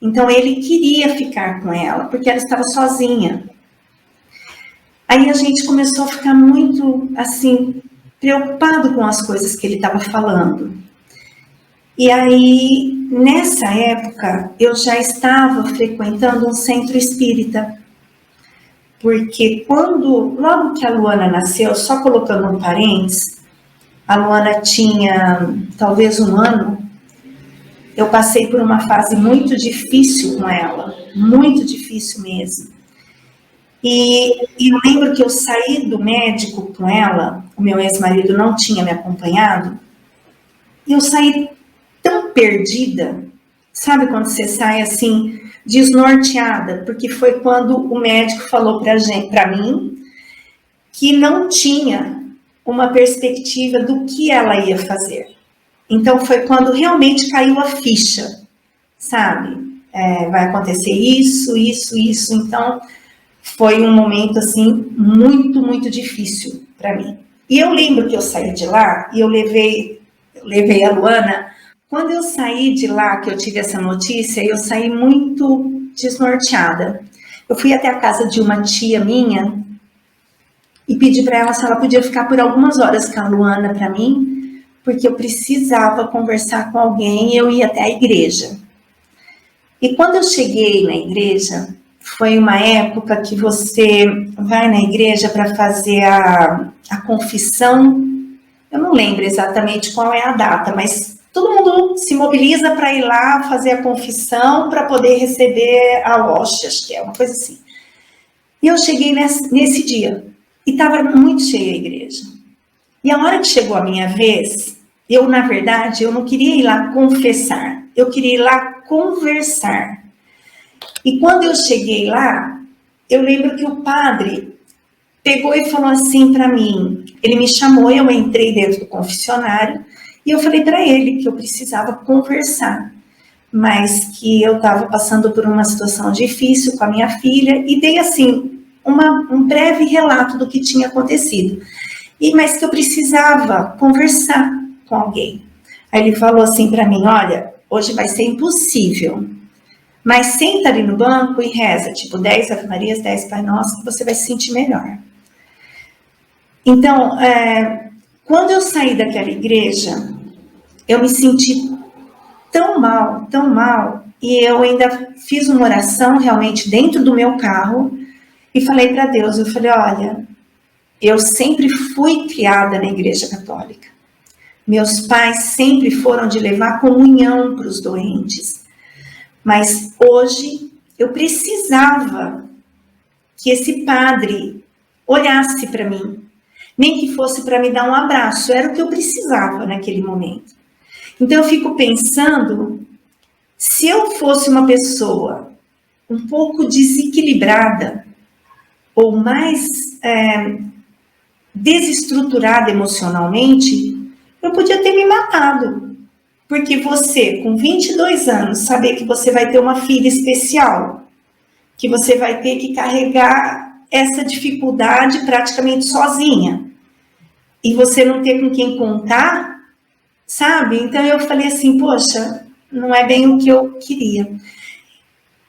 Então ele queria ficar com ela, porque ela estava sozinha. Aí a gente começou a ficar muito, assim, preocupado com as coisas que ele estava falando. E aí, nessa época, eu já estava frequentando um centro espírita. Porque logo que a Luana nasceu, só colocando um parênteses, a Luana tinha talvez 1 ano, eu passei por uma fase muito difícil com ela, muito difícil mesmo. E eu lembro que eu saí do médico com ela, o meu ex-marido não tinha me acompanhado, e eu saí tão perdida, sabe quando você sai assim, desnorteada, porque foi quando o médico falou para mim que não tinha uma perspectiva do que ela ia fazer. Então foi quando realmente caiu a ficha, sabe? Vai acontecer isso. Então foi um momento assim muito, muito difícil para mim. E eu lembro que eu saí de lá e eu levei a Luana. Quando eu saí de lá, que eu tive essa notícia, eu saí muito desnorteada. Eu fui até a casa de uma tia minha e pedi para ela se ela podia ficar por algumas horas com a Luana para mim, porque eu precisava conversar com alguém e eu ia até a igreja. E quando eu cheguei na igreja, foi uma época que você vai na igreja para fazer a confissão. Eu não lembro exatamente qual é a data, mas todo mundo se mobiliza para ir lá fazer a confissão para poder receber a hóstia, acho que é uma coisa assim. E eu cheguei nesse dia e estava muito cheia a igreja. E a hora que chegou a minha vez, na verdade, eu não queria ir lá confessar, eu queria ir lá conversar. E quando eu cheguei lá, eu lembro que o padre pegou e falou assim para mim, ele me chamou, eu entrei dentro do confessionário, e eu falei para ele que eu precisava conversar, mas que eu estava passando por uma situação difícil com a minha filha, e dei assim, um breve relato do que tinha acontecido, mas que eu precisava conversar com alguém. Aí ele falou assim para mim, olha, hoje vai ser impossível, mas senta ali no banco e reza, tipo 10 Ave Marias, 10 Pai Nosso, que você vai se sentir melhor. Então, quando eu saí daquela igreja, eu me senti tão mal, e eu ainda fiz uma oração realmente dentro do meu carro, e falei para Deus, eu falei, olha, eu sempre fui criada na igreja católica, meus pais sempre foram de levar comunhão para os doentes, mas hoje eu precisava que esse padre olhasse para mim, nem que fosse para me dar um abraço, era o que eu precisava naquele momento. Então eu fico pensando, se eu fosse uma pessoa um pouco desequilibrada, ou mais desestruturada emocionalmente, eu podia ter me matado. Porque você, com 22 anos, saber que você vai ter uma filha especial, que você vai ter que carregar essa dificuldade praticamente sozinha, e você não ter com quem contar, sabe? Então eu falei assim, poxa, não é bem o que eu queria.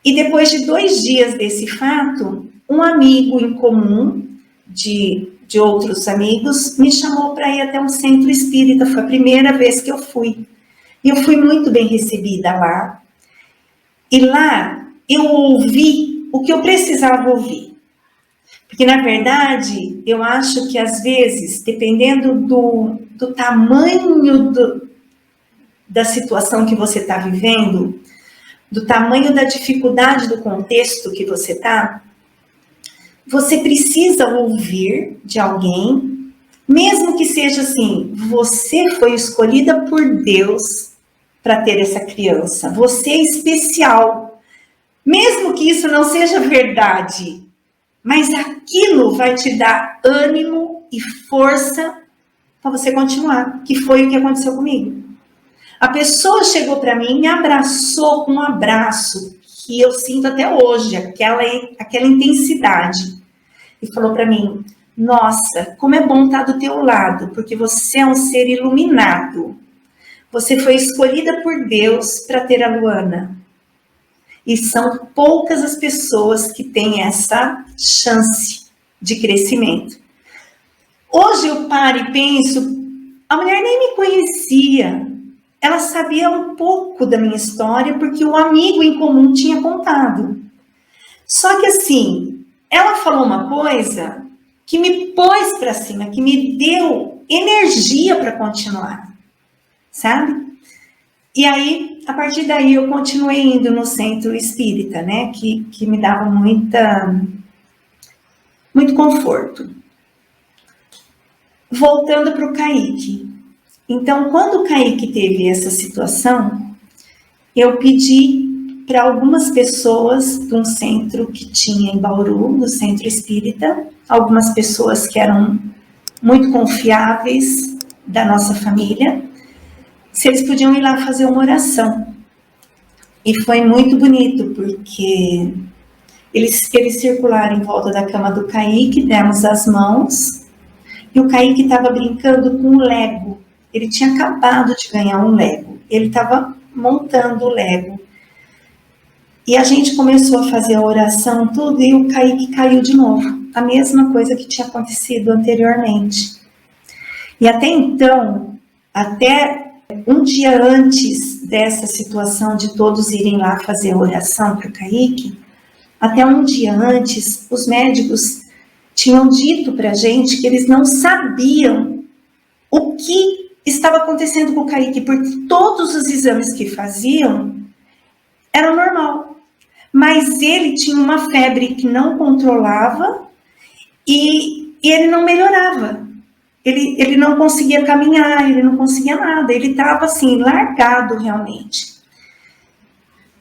E depois de 2 dias desse fato, um amigo em comum de outros amigos me chamou para ir até um centro espírita. Foi a primeira vez que eu fui. E eu fui muito bem recebida lá. E lá eu ouvi o que eu precisava ouvir. Porque, na verdade, eu acho que, às vezes, dependendo do tamanho da situação que você está vivendo, do tamanho da dificuldade do contexto que você está, você precisa ouvir de alguém, mesmo que seja assim, você foi escolhida por Deus para ter essa criança, você é especial, mesmo que isso não seja verdade, mas aquilo vai te dar ânimo e força para você continuar, que foi o que aconteceu comigo. A pessoa chegou para mim, me abraçou com um abraço que eu sinto até hoje, aquela intensidade, e falou para mim, nossa, como é bom estar do teu lado, porque você é um ser iluminado, você foi escolhida por Deus para ter a Luana, E são poucas as pessoas que têm essa chance de crescimento. Hoje eu paro e penso, a mulher nem me conhecia, ela sabia um pouco da minha história porque o amigo em comum tinha contado. Só que assim, ela falou uma coisa que me pôs para cima, que me deu energia para continuar, sabe? E aí, a partir daí, eu continuei indo no centro espírita, né? Que me dava muito conforto. Voltando para o Kaique. Então, quando o Kaique teve essa situação, eu pedi para algumas pessoas de um centro que tinha em Bauru, do centro espírita, algumas pessoas que eram muito confiáveis da nossa família, se eles podiam ir lá fazer uma oração. E foi muito bonito, porque eles circularam em volta da cama do Kaique, demos as mãos, e o Kaique estava brincando com um Lego. Ele tinha acabado de ganhar um Lego. Ele estava montando o Lego. E a gente começou a fazer a oração, tudo, e o Kaique caiu de novo. A mesma coisa que tinha acontecido anteriormente. E até então, até um dia antes dessa situação de todos irem lá fazer a oração para o Kaique, até um dia antes, os médicos tinham dito para a gente que eles não sabiam o que estava acontecendo com o Kaique, porque todos os exames que faziam eram normal. Mas ele tinha uma febre que não controlava e ele não melhorava. Ele não conseguia caminhar, ele não conseguia nada, ele estava assim, largado realmente.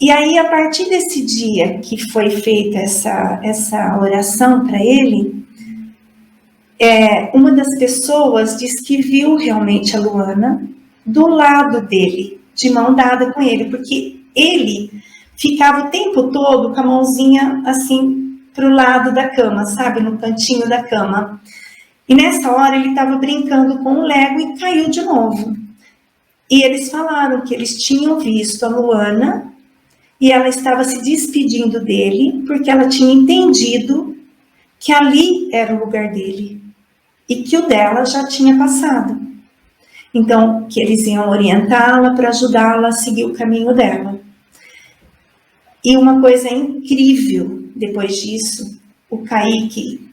E aí, a partir desse dia que foi feita essa oração para ele, uma das pessoas disse que viu realmente a Luana do lado dele, de mão dada com ele, porque ele ficava o tempo todo com a mãozinha assim para o lado da cama, sabe, no cantinho da cama. E nessa hora ele estava brincando com o Lego e caiu de novo. E eles falaram que eles tinham visto a Luana e ela estava se despedindo dele porque ela tinha entendido que ali era o lugar dele e que o dela já tinha passado. Então, que eles iam orientá-la para ajudá-la a seguir o caminho dela. E uma coisa incrível, depois disso, o Kaique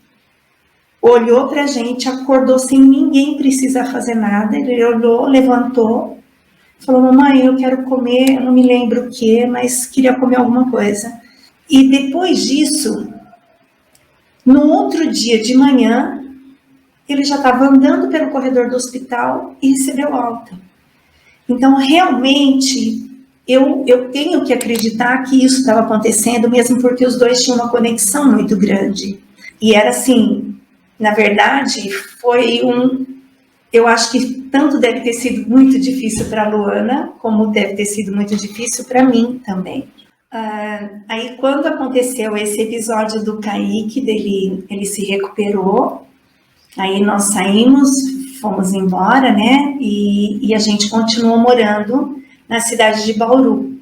olhou para a gente, acordou sem ninguém precisar fazer nada, ele olhou, levantou, falou, mamãe, eu quero comer, eu não me lembro o que, mas queria comer alguma coisa. E depois disso, no outro dia de manhã, ele já estava andando pelo corredor do hospital e recebeu alta. Então, realmente, eu tenho que acreditar que isso estava acontecendo, mesmo porque os dois tinham uma conexão muito grande. E era assim, na verdade, eu acho que tanto deve ter sido muito difícil para a Luana, como deve ter sido muito difícil para mim também. Aí, quando aconteceu esse episódio do Kaique, ele se recuperou, aí nós saímos, fomos embora, né? E a gente continuou morando na cidade de Bauru.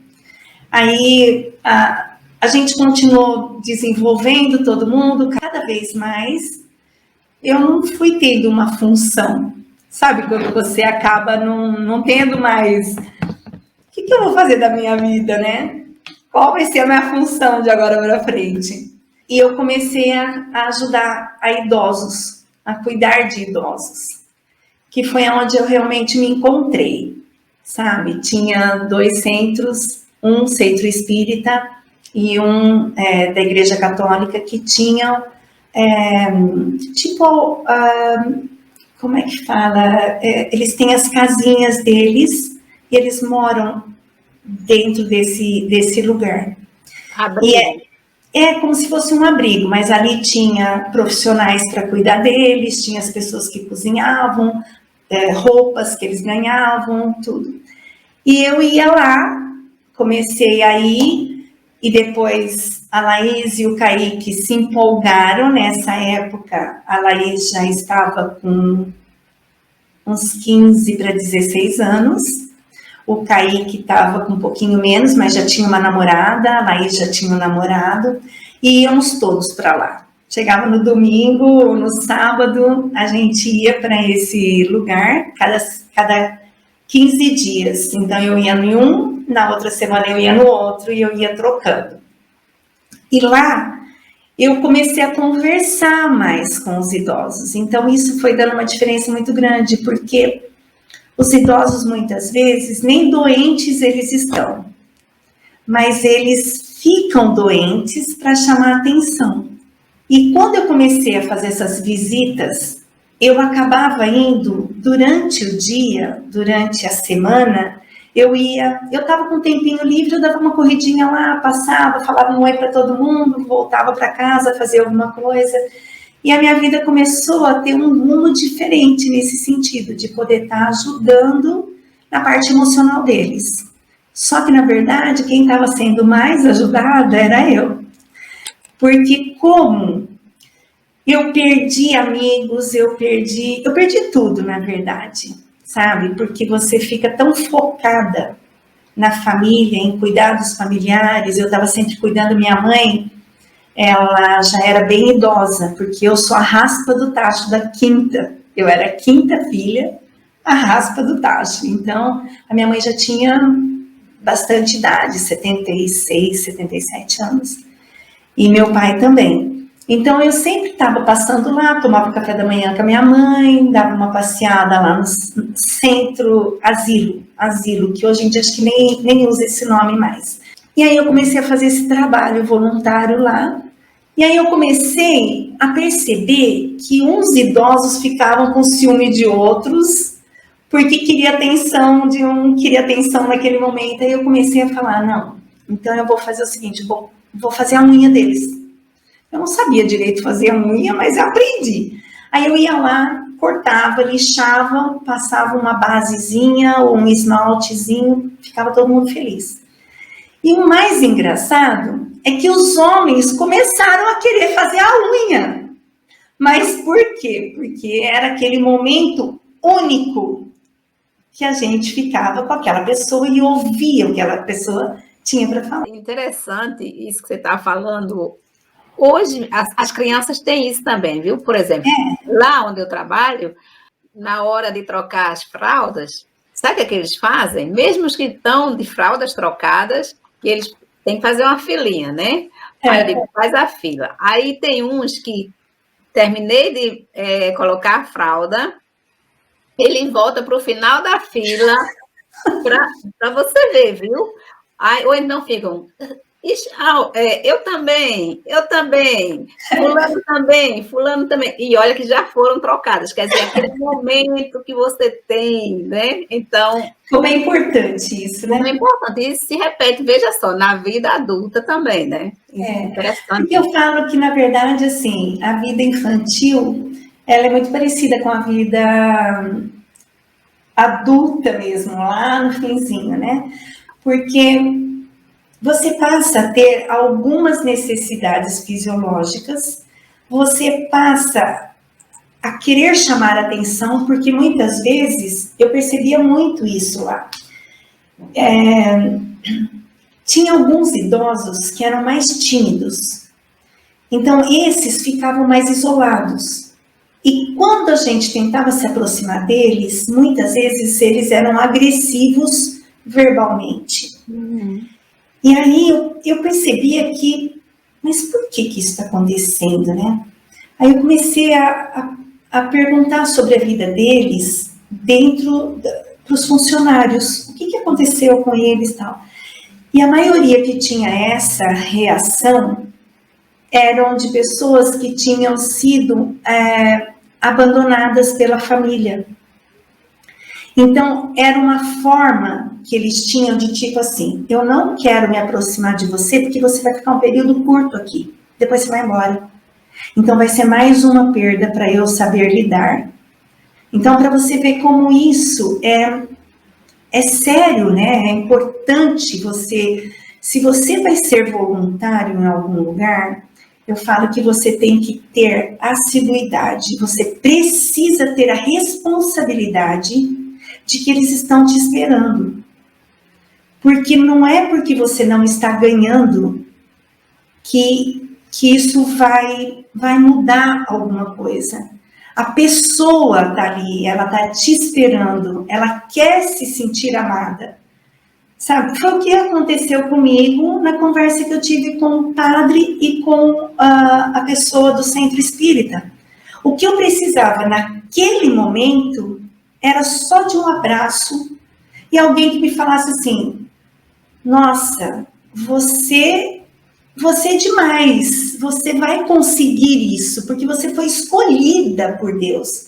Aí a gente continuou desenvolvendo todo mundo, cada vez mais. Eu não fui tendo uma função, sabe? Quando você acaba não tendo mais. O que eu vou fazer da minha vida, né? Qual vai ser a minha função de agora para frente? E eu comecei a ajudar a idosos, a cuidar de idosos, que foi onde eu realmente me encontrei, sabe? Tinha 2 centros, um centro espírita e um da Igreja Católica, que tinham, como é que fala? Eles têm as casinhas deles e eles moram dentro desse lugar. Abrigo. E é como se fosse um abrigo, mas ali tinha profissionais para cuidar deles, tinha as pessoas que cozinhavam, roupas que eles ganhavam, tudo. E eu ia lá, comecei a ir, e depois a Laís e o Kaique se empolgaram. Nessa época, a Laís já estava com uns 15 para 16 anos, O Kaique estava com um pouquinho menos, mas já tinha uma namorada, a Laís já tinha um namorado, e íamos todos para lá. Chegava no domingo, no sábado, a gente ia para esse lugar, cada 15 dias. Então, eu ia em um, na outra semana eu ia no outro, e eu ia trocando. E lá, eu comecei a conversar mais com os idosos. Então, isso foi dando uma diferença muito grande, porque os idosos, muitas vezes, nem doentes eles estão, mas eles ficam doentes para chamar atenção. E quando eu comecei a fazer essas visitas, eu acabava indo durante o dia, durante a semana, eu estava com um tempinho livre, eu dava uma corridinha lá, passava, falava um oi para todo mundo, voltava para casa, fazia alguma coisa. E a minha vida começou a ter um rumo diferente nesse sentido, de poder estar ajudando na parte emocional deles. Só que, na verdade, quem estava sendo mais ajudada era eu. Porque como eu perdi amigos, eu perdi tudo, na verdade, sabe? Porque você fica tão focada na família, em cuidar dos familiares. Eu estava sempre cuidando minha mãe. Ela já era bem idosa, porque eu sou a raspa do tacho da quinta. Eu era a quinta filha, a raspa do tacho. Então, a minha mãe já tinha bastante idade, 76, 77 anos. E meu pai também. Então, eu sempre estava passando lá, tomava café da manhã com a minha mãe, dava uma passeada lá no centro, asilo, que hoje em dia acho que nem usa esse nome mais. E aí eu comecei a fazer esse trabalho voluntário lá. E aí eu comecei a perceber que uns idosos ficavam com ciúme de outros, porque queria atenção de um, queria atenção naquele momento. Aí eu comecei a falar, não, então eu vou fazer o seguinte, vou fazer a unha deles. Eu não sabia direito fazer a unha, mas eu aprendi. Aí eu ia lá, cortava, lixava, passava uma basezinha ou um esmaltezinho, ficava todo mundo feliz. E o mais engraçado é que os homens começaram a querer fazer a unha. Mas por quê? Porque era aquele momento único que a gente ficava com aquela pessoa e ouvia o que aquela pessoa tinha para falar. Interessante isso que você está falando. Hoje, as crianças têm isso também, viu? Por exemplo, lá onde eu trabalho, na hora de trocar as fraldas, sabe o que eles fazem? Mesmo os que estão de fraldas trocadas, que eles têm que fazer uma filinha, né? Aí eu digo, faz a fila. Aí tem uns que terminei de colocar a fralda, ele volta para o final da fila para você ver, viu? Aí, ou então ficam, eu também, fulano também. E olha que já foram trocadas, quer dizer, aquele momento que você tem, né? Então... Como é importante isso, né? Como é importante, isso se repete, veja só, na vida adulta também, né? Interessante. Porque eu falo que, na verdade, assim, a vida infantil, ela é muito parecida com a vida adulta mesmo, lá no finzinho, né? Porque você passa a ter algumas necessidades fisiológicas, você passa a querer chamar atenção, porque muitas vezes eu percebia muito isso lá. Tinha alguns idosos que eram mais tímidos, então esses ficavam mais isolados. E quando a gente tentava se aproximar deles, muitas vezes eles eram agressivos verbalmente. E aí eu percebia que, mas por que isso está acontecendo, né? Aí eu comecei a perguntar sobre a vida deles dentro dos funcionários. O que aconteceu com eles e tal. E a maioria que tinha essa reação eram de pessoas que tinham sido abandonadas pela família. Então, era uma forma que eles tinham de tipo assim, eu não quero me aproximar de você porque você vai ficar um período curto aqui, depois você vai embora. Então, vai ser mais uma perda para eu saber lidar. Então, para você ver como isso é sério, né? É importante você, se você vai ser voluntário em algum lugar, eu falo que você tem que ter assiduidade, você precisa ter a responsabilidade de que eles estão te esperando. Porque não é porque você não está ganhando que isso vai mudar alguma coisa. A pessoa está ali, ela está te esperando, ela quer se sentir amada. Sabe, foi o que aconteceu comigo na conversa que eu tive com o padre e com a pessoa do centro espírita. O que eu precisava naquele momento era só de um abraço e alguém que me falasse assim: nossa, você é demais, você vai conseguir isso, porque você foi escolhida por Deus.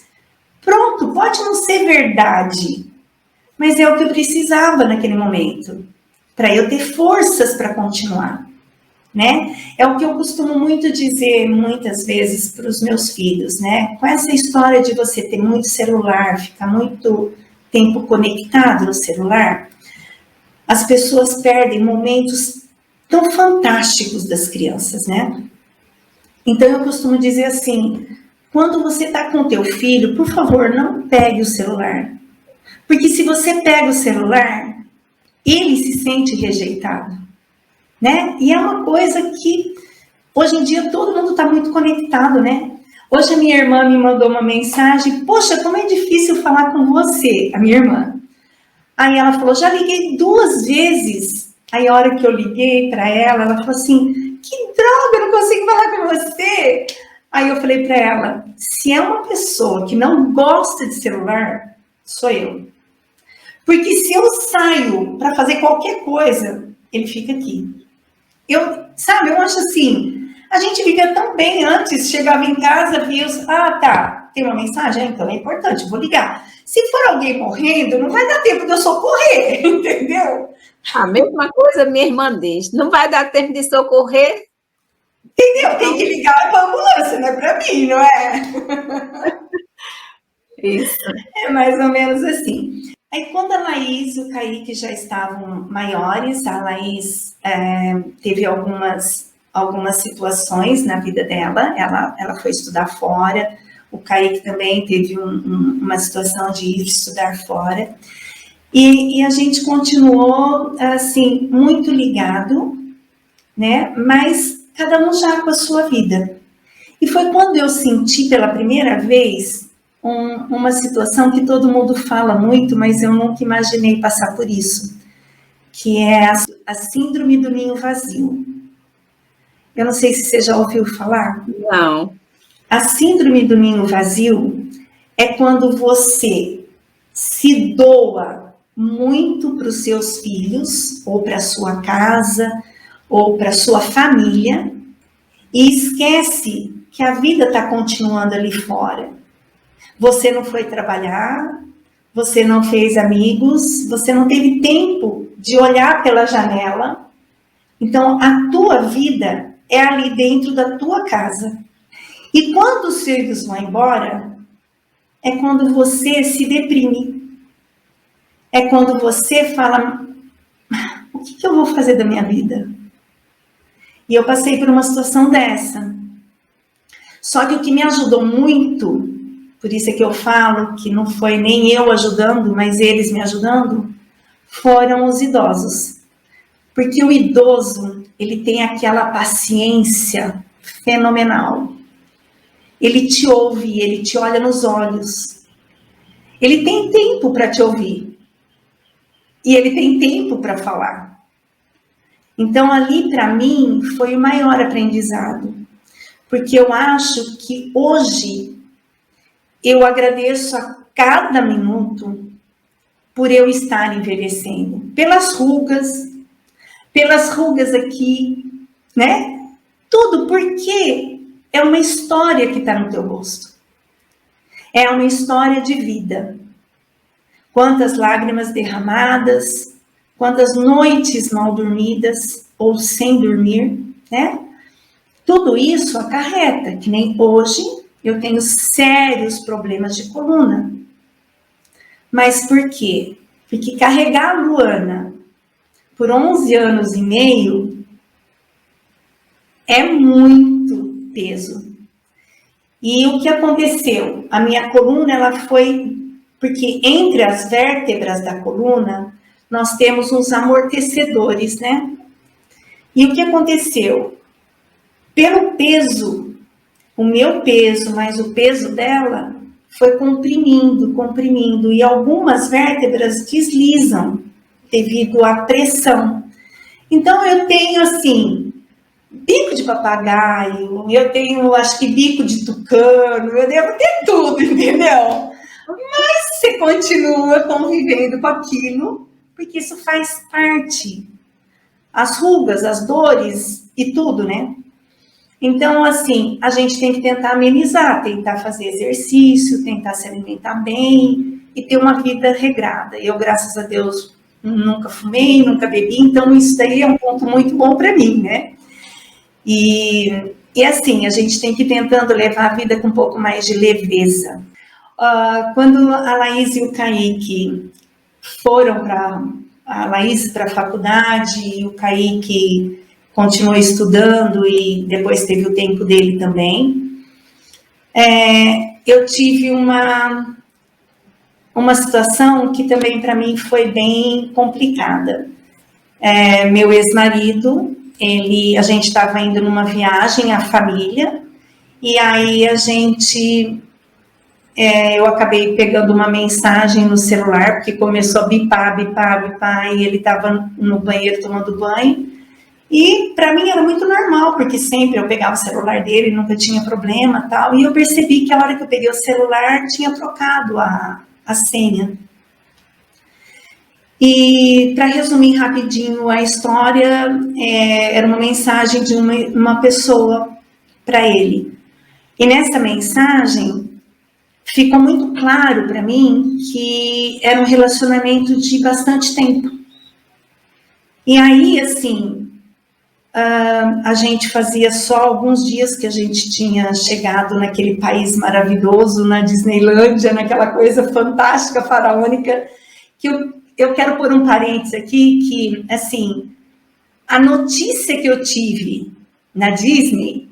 Pronto, pode não ser verdade, mas é o que eu precisava naquele momento, para eu ter forças para continuar, né? É o que eu costumo muito dizer muitas vezes para os meus filhos, né? Com essa história de você ter muito celular, ficar muito tempo conectado no celular, as pessoas perdem momentos tão fantásticos das crianças, né? Então eu costumo dizer assim, quando você está com o teu filho, por favor, não pegue o celular. Porque se você pega o celular, ele se sente rejeitado, né? E é uma coisa que hoje em dia todo mundo está muito conectado, né? Hoje a minha irmã me mandou uma mensagem: poxa, como é difícil falar com você, a minha irmã. Aí ela falou: já liguei 2 vezes. Aí a hora que eu liguei para ela, ela falou assim: que droga, eu não consigo falar com você. Aí eu falei para ela: se é uma pessoa que não gosta de celular, sou eu. Porque se eu saio para fazer qualquer coisa, ele fica aqui. Eu acho assim, a gente vivia tão bem antes, chegava em casa, via tá, tem uma mensagem? Então é importante, vou ligar. Se for alguém morrendo, não vai dar tempo de eu socorrer, entendeu? A mesma coisa minha irmã diz, não vai dar tempo de socorrer. Entendeu? Tem que ligar para a ambulância, não é para mim, não é? Isso. É mais ou menos assim. Aí, quando a Laís e o Kaique já estavam maiores, a Laís teve algumas situações na vida dela, ela foi estudar fora, o Kaique também teve uma situação de ir estudar fora, e a gente continuou, assim, muito ligado, né, mas cada um já com a sua vida. E foi quando eu senti pela primeira vez uma situação que todo mundo fala muito, mas eu nunca imaginei passar por isso, que é a síndrome do ninho vazio. Eu não sei se você já ouviu falar. Não. A síndrome do ninho vazio é quando você se doa muito para os seus filhos, ou para a sua casa, ou para a sua família, e esquece que a vida está continuando ali fora. Você não foi trabalhar, você não fez amigos, você não teve tempo de olhar pela janela. Então, a tua vida é ali dentro da tua casa. E quando os filhos vão embora, é quando você se deprime. É quando você fala: o que eu vou fazer da minha vida? E eu passei por uma situação dessa. Só que o que me ajudou muito, por isso é que eu falo que não foi nem eu ajudando, mas eles me ajudando, foram os idosos. Porque o idoso, ele tem aquela paciência fenomenal. Ele te ouve, ele te olha nos olhos. Ele tem tempo para te ouvir. E ele tem tempo para falar. Então, ali, para mim, foi o maior aprendizado. Porque eu acho que hoje eu agradeço a cada minuto por eu estar envelhecendo. Pelas rugas aqui, né? Tudo porque é uma história que está no teu rosto. É uma história de vida. Quantas lágrimas derramadas, quantas noites mal dormidas ou sem dormir, né? Tudo isso acarreta, que nem hoje eu tenho sérios problemas de coluna. Mas por quê? Porque carregar a Luana por 11 anos e meio é muito peso. E o que aconteceu? A minha coluna, ela foi... Porque entre as vértebras da coluna, nós temos uns amortecedores, né? E o que aconteceu? Pelo peso, o meu peso mais o peso dela foi comprimindo, e algumas vértebras deslizam devido à pressão. Então, eu tenho, assim, bico de papagaio, eu tenho, acho que bico de tucano, eu devo ter tudo, entendeu? Mas você continua convivendo com aquilo, porque isso faz parte. As rugas, as dores e tudo, né? Então, assim, a gente tem que tentar amenizar, tentar fazer exercício, tentar se alimentar bem e ter uma vida regrada. Eu, graças a Deus, nunca fumei, nunca bebi, então isso daí é um ponto muito bom para mim, né? E assim, a gente tem que ir tentando levar a vida com um pouco mais de leveza. Quando a Laís e o Kaique foram a Laís para a faculdade e o Kaique continuou estudando e depois teve o tempo dele também, eu tive uma situação que também para mim foi bem complicada. Meu ex-marido, a gente estava indo numa viagem, a família, e aí eu acabei pegando uma mensagem no celular, porque começou a bipar, e ele estava no banheiro tomando banho. E para mim era muito normal, porque sempre eu pegava o celular dele, nunca tinha problema, tal. E eu percebi que a hora que eu peguei o celular, tinha trocado a senha. E para resumir rapidinho a história, era uma mensagem de uma pessoa para ele. E nessa mensagem, ficou muito claro para mim que era um relacionamento de bastante tempo. E aí, assim, a gente fazia só alguns dias que a gente tinha chegado naquele país maravilhoso, na Disneylândia, naquela coisa fantástica, faraônica, que eu quero pôr um parênteses aqui, que, assim, a notícia que eu tive na Disney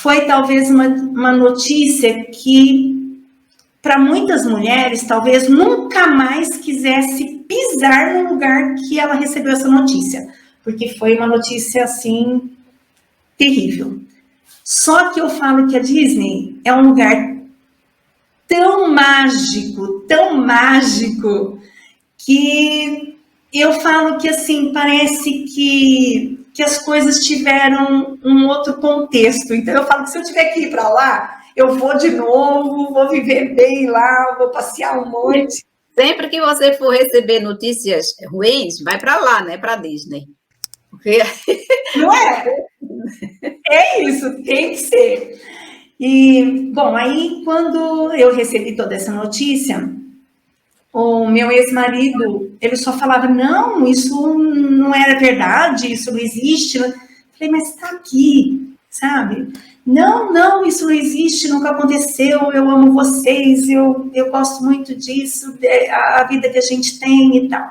foi talvez uma notícia que, para muitas mulheres, talvez nunca mais quisesse pisar no lugar que ela recebeu essa notícia, porque foi uma notícia, assim, terrível. Só que eu falo que a Disney é um lugar tão mágico, que eu falo que, assim, parece que as coisas tiveram um outro contexto. Então, eu falo que se eu tiver que ir para lá, eu vou de novo, vou viver bem lá, vou passear um monte. Sempre que você for receber notícias ruins, vai para lá, né? Para Disney. Porque... Não é? É isso, tem que ser. E, bom, aí quando eu recebi toda essa notícia, o meu ex-marido, ele só falava, não, isso não era verdade, isso não existe. Eu falei, mas está aqui, sabe? Não, isso não existe, nunca aconteceu, eu amo vocês, eu gosto muito disso, a vida que a gente tem e tal.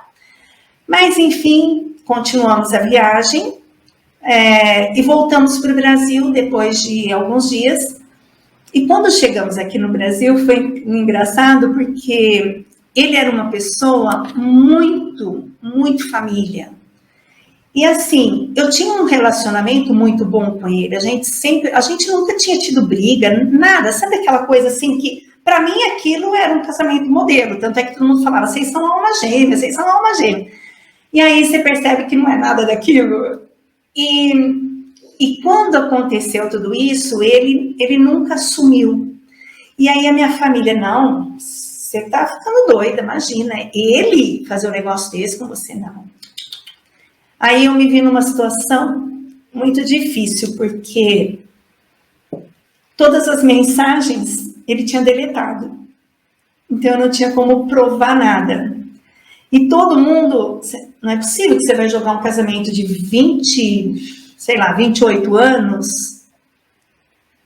Mas, enfim, continuamos a viagem e voltamos para o Brasil depois de alguns dias. E quando chegamos aqui no Brasil, foi engraçado porque ele era uma pessoa muito, muito família. E assim, eu tinha um relacionamento muito bom com ele. A gente nunca tinha tido briga, nada. Sabe aquela coisa assim que, para mim, aquilo era um casamento modelo. Tanto é que todo mundo falava, vocês são alma gêmea, vocês são alma gêmea. E aí você percebe que não é nada daquilo. E quando aconteceu tudo isso, ele nunca assumiu. E aí a minha família, não, você tá ficando doida, imagina. Ele fazer um negócio desse com você, não. Aí eu me vi numa situação muito difícil, porque todas as mensagens ele tinha deletado. Então eu não tinha como provar nada. E todo mundo, não é possível que você vai jogar um casamento de 28 anos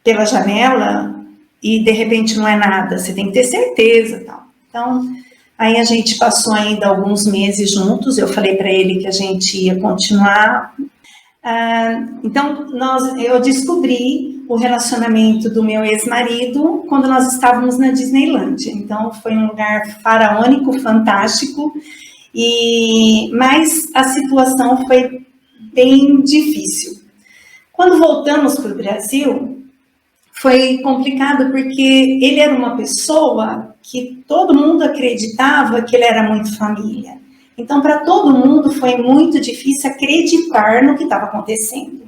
pela janela e de repente não é nada, você tem que ter certeza, tal. Então, aí a gente passou ainda alguns meses juntos, eu falei para ele que a gente ia continuar. Então, eu descobri o relacionamento do meu ex-marido quando nós estávamos na Disneylândia. Então, foi um lugar faraônico, fantástico. Mas a situação foi bem difícil. Quando voltamos para o Brasil, foi complicado porque ele era uma pessoa que todo mundo acreditava que ele era muito família. Então, para todo mundo foi muito difícil acreditar no que estava acontecendo.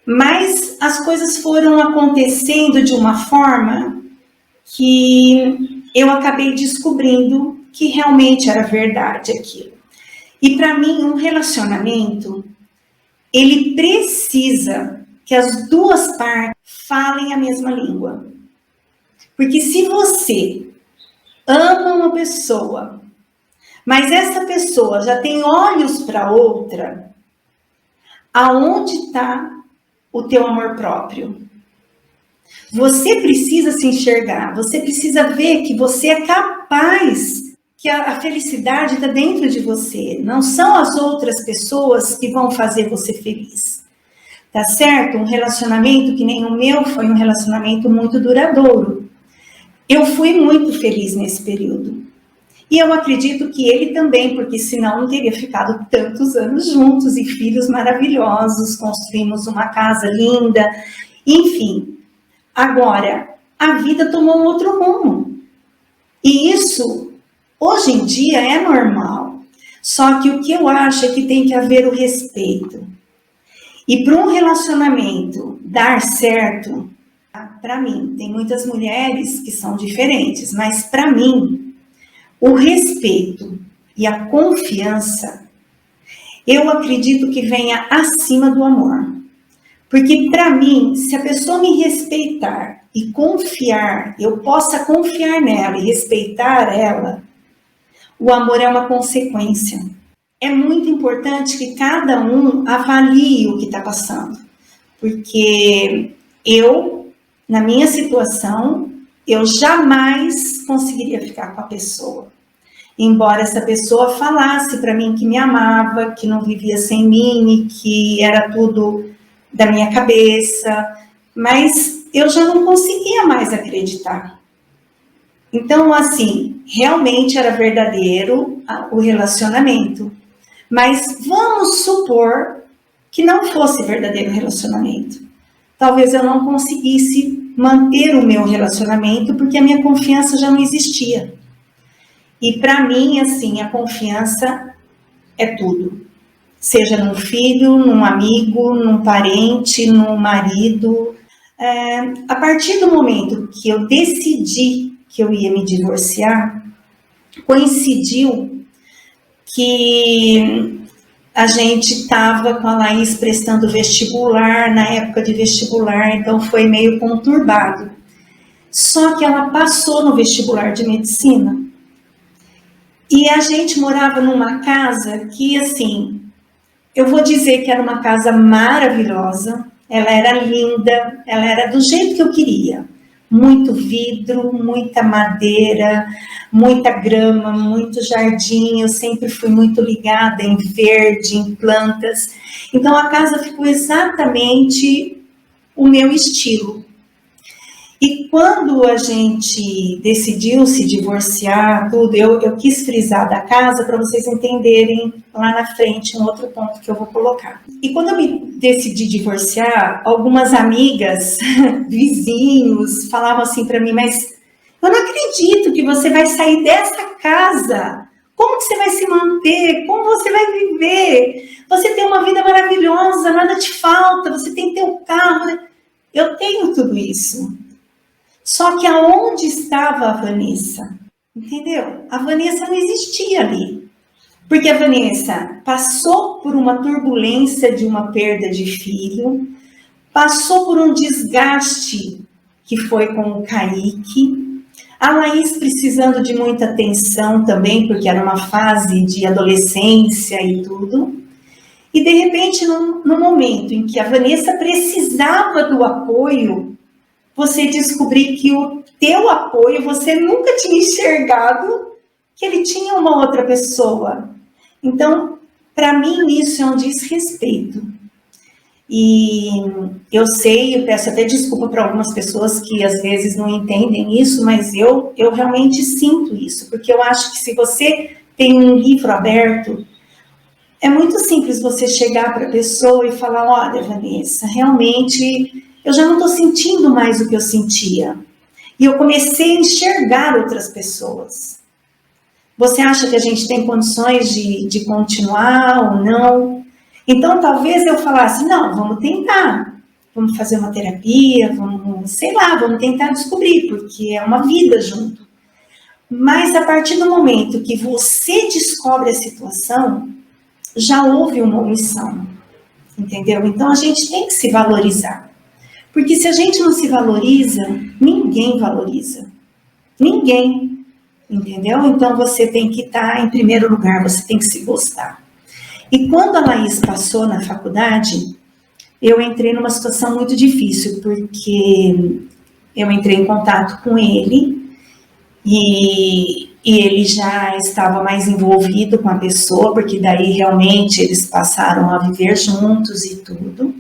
Mas as coisas foram acontecendo de uma forma que eu acabei descobrindo que realmente era verdade aquilo. E para mim, um relacionamento, ele precisa que as duas partes falem a mesma língua. Porque se você ama uma pessoa, mas essa pessoa já tem olhos para outra, aonde está o teu amor próprio? Você precisa se enxergar, você precisa ver que você é capaz, que a felicidade está dentro de você, não são as outras pessoas que vão fazer você feliz. Tá certo? Um relacionamento que nem o meu foi um relacionamento muito duradouro. Eu fui muito feliz nesse período. E eu acredito que ele também, porque senão não teria ficado tantos anos juntos e filhos maravilhosos, construímos uma casa linda, enfim. Agora, a vida tomou um outro rumo. E isso, hoje em dia, é normal. Só que o que eu acho é que tem que haver o respeito. E para um relacionamento dar certo, para mim, tem muitas mulheres que são diferentes, mas para mim, o respeito e a confiança, eu acredito que venha acima do amor. Porque para mim, se a pessoa me respeitar e confiar, eu possa confiar nela e respeitar ela, o amor é uma consequência. É muito importante que cada um avalie o que está passando. Porque eu, na minha situação, eu jamais conseguiria ficar com a pessoa. Embora essa pessoa falasse para mim que me amava, que não vivia sem mim, que era tudo da minha cabeça, mas eu já não conseguia mais acreditar. Então, assim, realmente era verdadeiro o relacionamento. Mas vamos supor que não fosse verdadeiro relacionamento. Talvez eu não conseguisse manter o meu relacionamento porque a minha confiança já não existia. E para mim, assim, a confiança é tudo. Seja num filho, num amigo, num parente, num marido. A partir do momento que eu decidi que eu ia me divorciar, coincidiu que a gente estava com a Laís prestando vestibular, na época de vestibular, então foi meio conturbado. Só que ela passou no vestibular de medicina. E a gente morava numa casa que, assim, eu vou dizer que era uma casa maravilhosa, ela era linda, ela era do jeito que eu queria. Muito vidro, muita madeira, muita grama, muito jardim. Eu sempre fui muito ligada em verde, em plantas. Então a casa ficou exatamente o meu estilo. E quando a gente decidiu se divorciar, tudo, eu quis frisar da casa para vocês entenderem lá na frente um outro ponto que eu vou colocar. E quando eu me decidi divorciar, algumas amigas, vizinhos, falavam assim para mim, mas eu não acredito que você vai sair dessa casa. Como que você vai se manter? Como você vai viver? Você tem uma vida maravilhosa, nada te falta, você tem teu carro. Eu tenho tudo isso. Só que aonde estava a Vanessa? Entendeu? A Vanessa não existia ali. Porque a Vanessa passou por uma turbulência de uma perda de filho, passou por um desgaste que foi com o Kaique, a Laís precisando de muita atenção também, porque era uma fase de adolescência e tudo. E de repente, no momento em que a Vanessa precisava do apoio, você descobrir que o teu apoio, você nunca tinha enxergado que ele tinha uma outra pessoa. Então, para mim, isso é um desrespeito. E eu sei, eu peço até desculpa para algumas pessoas que às vezes não entendem isso, mas eu realmente sinto isso, porque eu acho que se você tem um livro aberto, é muito simples você chegar para a pessoa e falar, olha, Vanessa, realmente eu já não estou sentindo mais o que eu sentia. E eu comecei a enxergar outras pessoas. Você acha que a gente tem condições de continuar ou não? Então, talvez eu falasse, não, vamos tentar. Vamos fazer uma terapia, vamos, sei lá, vamos tentar descobrir, porque é uma vida junto. Mas a partir do momento que você descobre a situação, já houve uma omissão, entendeu? Então, a gente tem que se valorizar. Porque se a gente não se valoriza, ninguém valoriza. Ninguém, entendeu? Então, você tem que estar em primeiro lugar, você tem que se gostar. E quando a Laís passou na faculdade, eu entrei numa situação muito difícil, porque eu entrei em contato com ele e ele já estava mais envolvido com a pessoa, porque daí realmente eles passaram a viver juntos e tudo.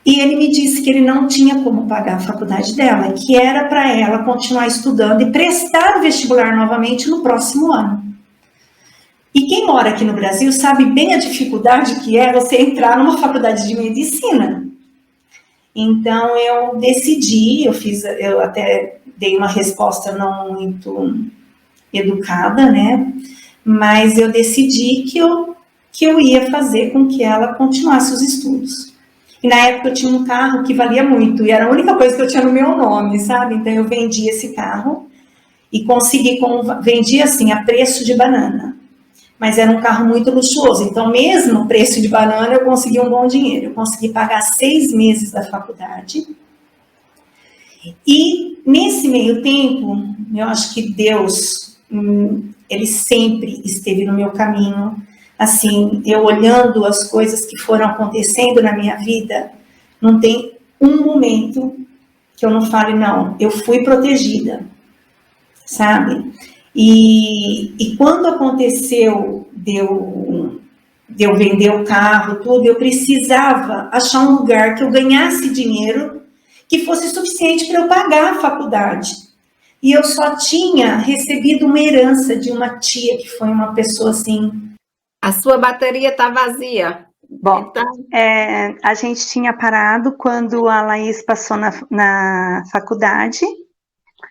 E ele me disse que ele não tinha como pagar a faculdade dela, que era para ela continuar estudando e prestar o vestibular novamente no próximo ano. E quem mora aqui no Brasil sabe bem a dificuldade que é você entrar numa faculdade de medicina. Então eu decidi, eu até dei uma resposta não muito educada, né? Mas eu decidi que eu ia fazer com que ela continuasse os estudos. E na época eu tinha um carro que valia muito, e era a única coisa que eu tinha no meu nome, sabe? Então eu vendi esse carro e vendi assim, a preço de banana. Mas era um carro muito luxuoso, então mesmo o preço de banana eu consegui um bom dinheiro. Eu consegui pagar 6 meses da faculdade. E nesse meio tempo, eu acho que Deus, ele sempre esteve no meu caminho. Assim, eu olhando as coisas que foram acontecendo na minha vida, não tem um momento que eu não fale, não, eu fui protegida, sabe? E quando aconteceu de eu vender o carro, tudo, eu precisava achar um lugar que eu ganhasse dinheiro que fosse suficiente para eu pagar a faculdade. E eu só tinha recebido uma herança de uma tia, que foi uma pessoa assim... A sua bateria está vazia. Bom, então... a gente tinha parado quando a Laís passou na faculdade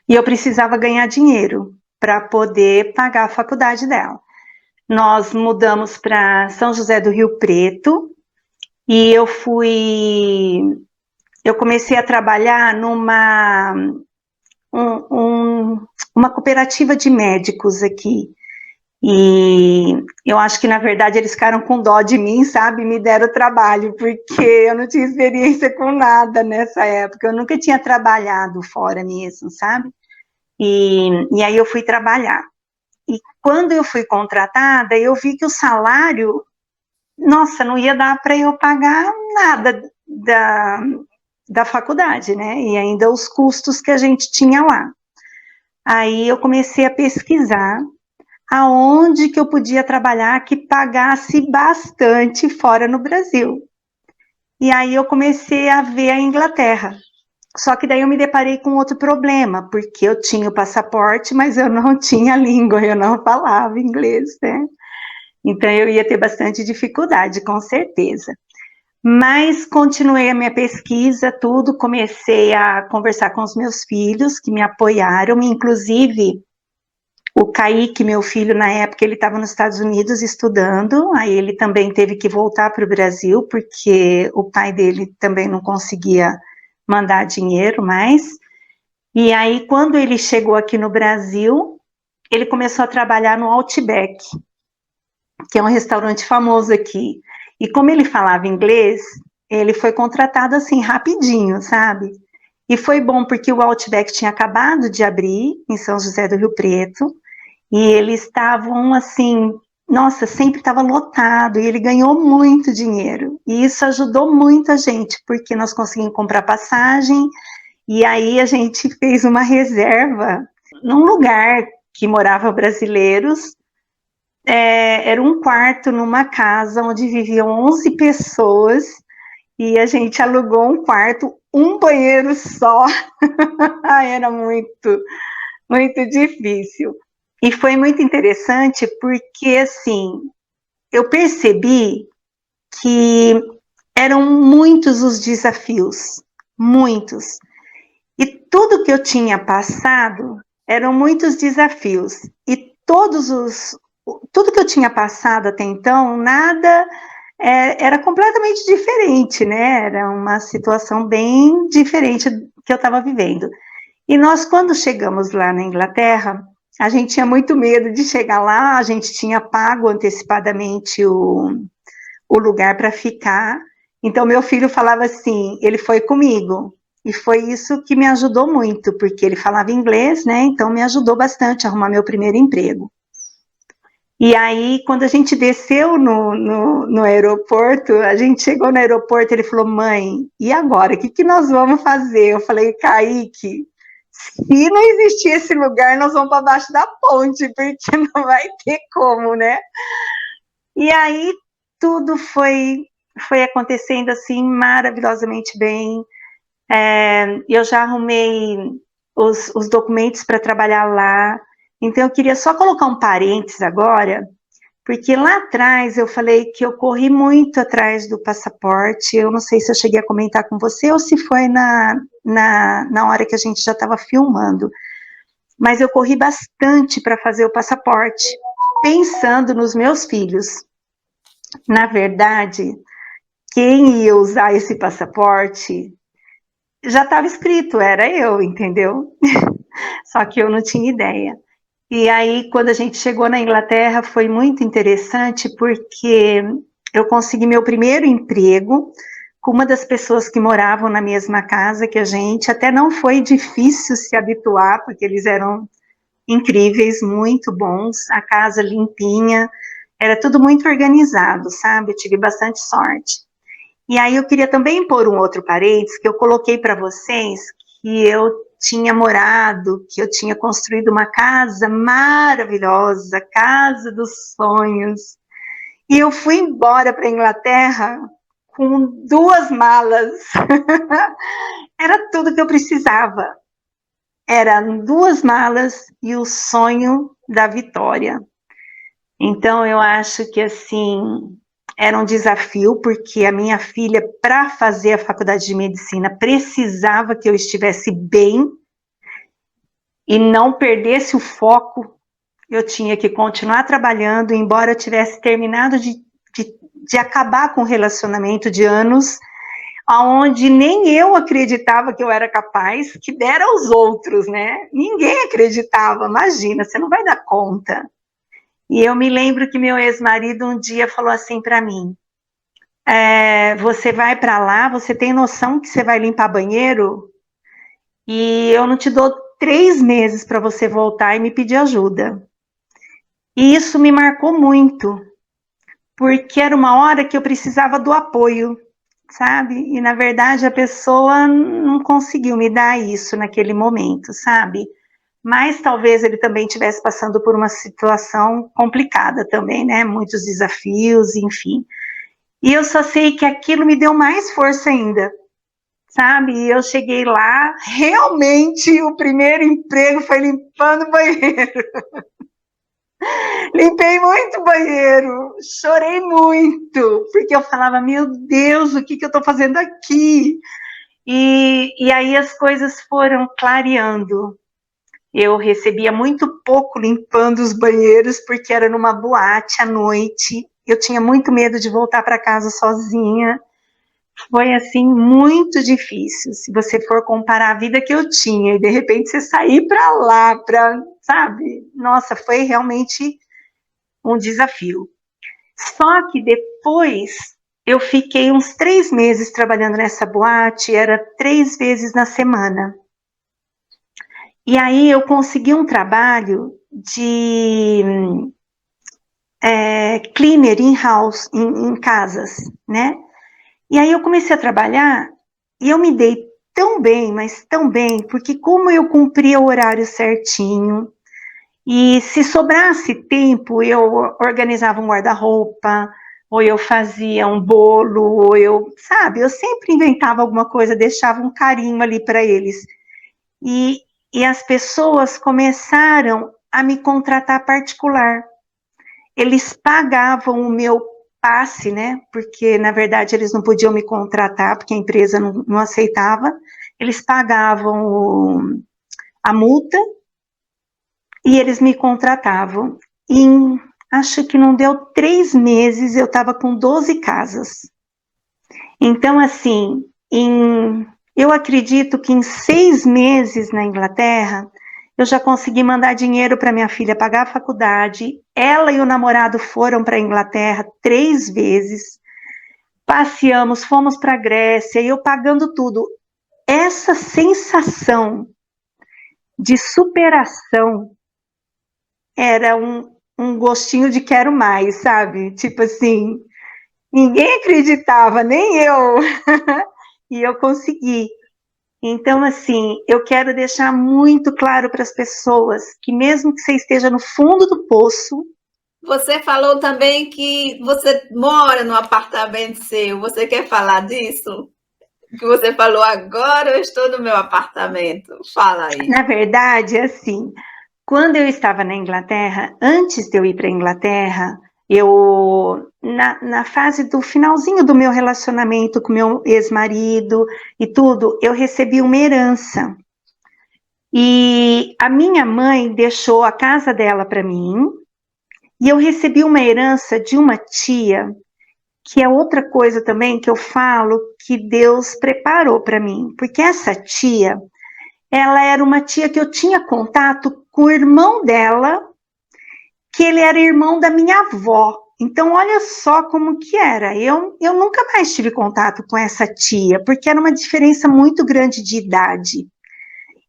e eu precisava ganhar dinheiro para poder pagar a faculdade dela. Nós mudamos para São José do Rio Preto e eu comecei a trabalhar numa uma cooperativa de médicos aqui. E eu acho que, na verdade, eles ficaram com dó de mim, sabe? Me deram trabalho, porque eu não tinha experiência com nada nessa época. Eu nunca tinha trabalhado fora mesmo, sabe? E aí eu fui trabalhar. E quando eu fui contratada, eu vi que o salário, nossa, não ia dar para eu pagar nada da faculdade, né? E ainda os custos que a gente tinha lá. Aí eu comecei a pesquisar aonde que eu podia trabalhar que pagasse bastante fora no Brasil. E aí eu comecei a ver a Inglaterra. Só que daí eu me deparei com outro problema, porque eu tinha o passaporte, mas eu não tinha língua, eu não falava inglês, né? Então eu ia ter bastante dificuldade, com certeza. Mas continuei a minha pesquisa, tudo, comecei a conversar com os meus filhos, que me apoiaram, inclusive o Kaique, meu filho, na época, ele estava nos Estados Unidos estudando, aí ele também teve que voltar para o Brasil, porque o pai dele também não conseguia mandar dinheiro mais. E aí, quando ele chegou aqui no Brasil, ele começou a trabalhar no Outback, que é um restaurante famoso aqui. E como ele falava inglês, ele foi contratado assim, rapidinho, sabe? E foi bom, porque o Outback tinha acabado de abrir em São José do Rio Preto, e eles estavam assim, nossa, sempre estava lotado, e ele ganhou muito dinheiro. E isso ajudou muito a gente, porque nós conseguimos comprar passagem, e aí a gente fez uma reserva num lugar que morava brasileiros. Era um quarto numa casa onde viviam 11 pessoas, e a gente alugou um quarto, um banheiro só. Era muito, muito difícil. E foi muito interessante porque, assim, eu percebi que eram muitos os desafios, muitos. E tudo que eu tinha passado eram muitos desafios. E tudo que eu tinha passado até então, nada era completamente diferente, né? Era uma situação bem diferente que eu estava vivendo. E nós, quando chegamos lá na Inglaterra, a gente tinha muito medo de chegar lá, a gente tinha pago antecipadamente o lugar para ficar. Então, meu filho falava assim, ele foi comigo. E foi isso que me ajudou muito, porque ele falava inglês, né? Então, me ajudou bastante a arrumar meu primeiro emprego. E aí, quando a gente desceu no aeroporto, a gente chegou no aeroporto, ele falou, mãe, e agora? O que nós vamos fazer? Eu falei, Kaique, se não existir esse lugar, nós vamos para baixo da ponte, porque não vai ter como, né? E aí, tudo foi acontecendo assim, maravilhosamente bem. Eu já arrumei os documentos para trabalhar lá. Então, eu queria só colocar um parênteses agora, porque lá atrás eu falei que eu corri muito atrás do passaporte. Eu não sei se eu cheguei a comentar com você ou se foi na hora que a gente já estava filmando. Mas eu corri bastante para fazer o passaporte, pensando nos meus filhos. Na verdade, quem ia usar esse passaporte já estava escrito, era eu, entendeu? Só que eu não tinha ideia. E aí, quando a gente chegou na Inglaterra, foi muito interessante, porque eu consegui meu primeiro emprego com uma das pessoas que moravam na mesma casa que a gente. Até não foi difícil se habituar, porque eles eram incríveis, muito bons, a casa limpinha, era tudo muito organizado, sabe? Eu tive bastante sorte. E aí eu queria também pôr um outro parênteses, que eu coloquei para vocês, que eu tinha morado, que eu tinha construído uma casa maravilhosa, casa dos sonhos. E eu fui embora para a Inglaterra com 2 malas. Era tudo que eu precisava. Eram 2 malas e o sonho da vitória. Então, eu acho que, assim, era um desafio, porque a minha filha, para fazer a faculdade de medicina, precisava que eu estivesse bem e não perdesse o foco. Eu tinha que continuar trabalhando, embora eu tivesse terminado de acabar com o relacionamento de anos, onde nem eu acreditava que eu era capaz, que dera aos outros, né? Ninguém acreditava, imagina, você não vai dar conta. E eu me lembro que meu ex-marido um dia falou assim para mim, você vai para lá, você tem noção que você vai limpar banheiro? E eu não te dou 3 meses para você voltar e me pedir ajuda. E isso me marcou muito, porque era uma hora que eu precisava do apoio, sabe? E, na verdade, a pessoa não conseguiu me dar isso naquele momento, sabe? Mas talvez ele também estivesse passando por uma situação complicada também, né? Muitos desafios, enfim. E eu só sei que aquilo me deu mais força ainda, sabe? E eu cheguei lá, realmente o primeiro emprego foi limpando o banheiro. Limpei muito banheiro, chorei muito, porque eu falava, meu Deus, o que eu estou fazendo aqui? E aí as coisas foram clareando. Eu recebia muito pouco limpando os banheiros, porque era numa boate à noite. Eu tinha muito medo de voltar para casa sozinha. Foi, assim, muito difícil. Se você for comparar a vida que eu tinha e, de repente, você sair para lá, sabe? Nossa, foi realmente um desafio. Só que depois eu fiquei uns 3 meses trabalhando nessa boate, era 3 vezes na semana. E aí eu consegui um trabalho de cleaner in-house, em casas, né? E aí eu comecei a trabalhar e eu me dei tão bem, mas tão bem, porque como eu cumpria o horário certinho, e se sobrasse tempo, eu organizava um guarda-roupa, ou eu fazia um bolo, ou eu sempre inventava alguma coisa, deixava um carinho ali para eles. E as pessoas começaram a me contratar particular. Eles pagavam o meu passe, né? Porque, na verdade, eles não podiam me contratar, porque a empresa não aceitava. Eles pagavam a multa e eles me contratavam. Acho que não deu 3 meses, eu estava com 12 casas. Então, assim, eu acredito que em 6 meses na Inglaterra, eu já consegui mandar dinheiro para minha filha pagar a faculdade. Ela e o namorado foram para a Inglaterra 3 vezes. Passeamos, fomos para a Grécia, e eu pagando tudo. Essa sensação de superação era um gostinho de quero mais, sabe? Tipo assim, ninguém acreditava, nem eu. E eu consegui. Então, assim, eu quero deixar muito claro para as pessoas que mesmo que você esteja no fundo do poço... Você falou também que você mora num apartamento seu. Você quer falar disso? Que você falou, agora eu estou no meu apartamento. Fala aí. Na verdade, é assim, quando eu estava na Inglaterra, antes de eu ir para a Inglaterra, na fase do finalzinho do meu relacionamento com meu ex-marido e tudo, eu recebi uma herança. E a minha mãe deixou a casa dela para mim, e eu recebi uma herança de uma tia, que é outra coisa também que eu falo que Deus preparou para mim, porque essa tia, ela era uma tia que eu tinha contato com o irmão dela, que ele era irmão da minha avó. Então, olha só como que era. Eu nunca mais tive contato com essa tia, porque era uma diferença muito grande de idade.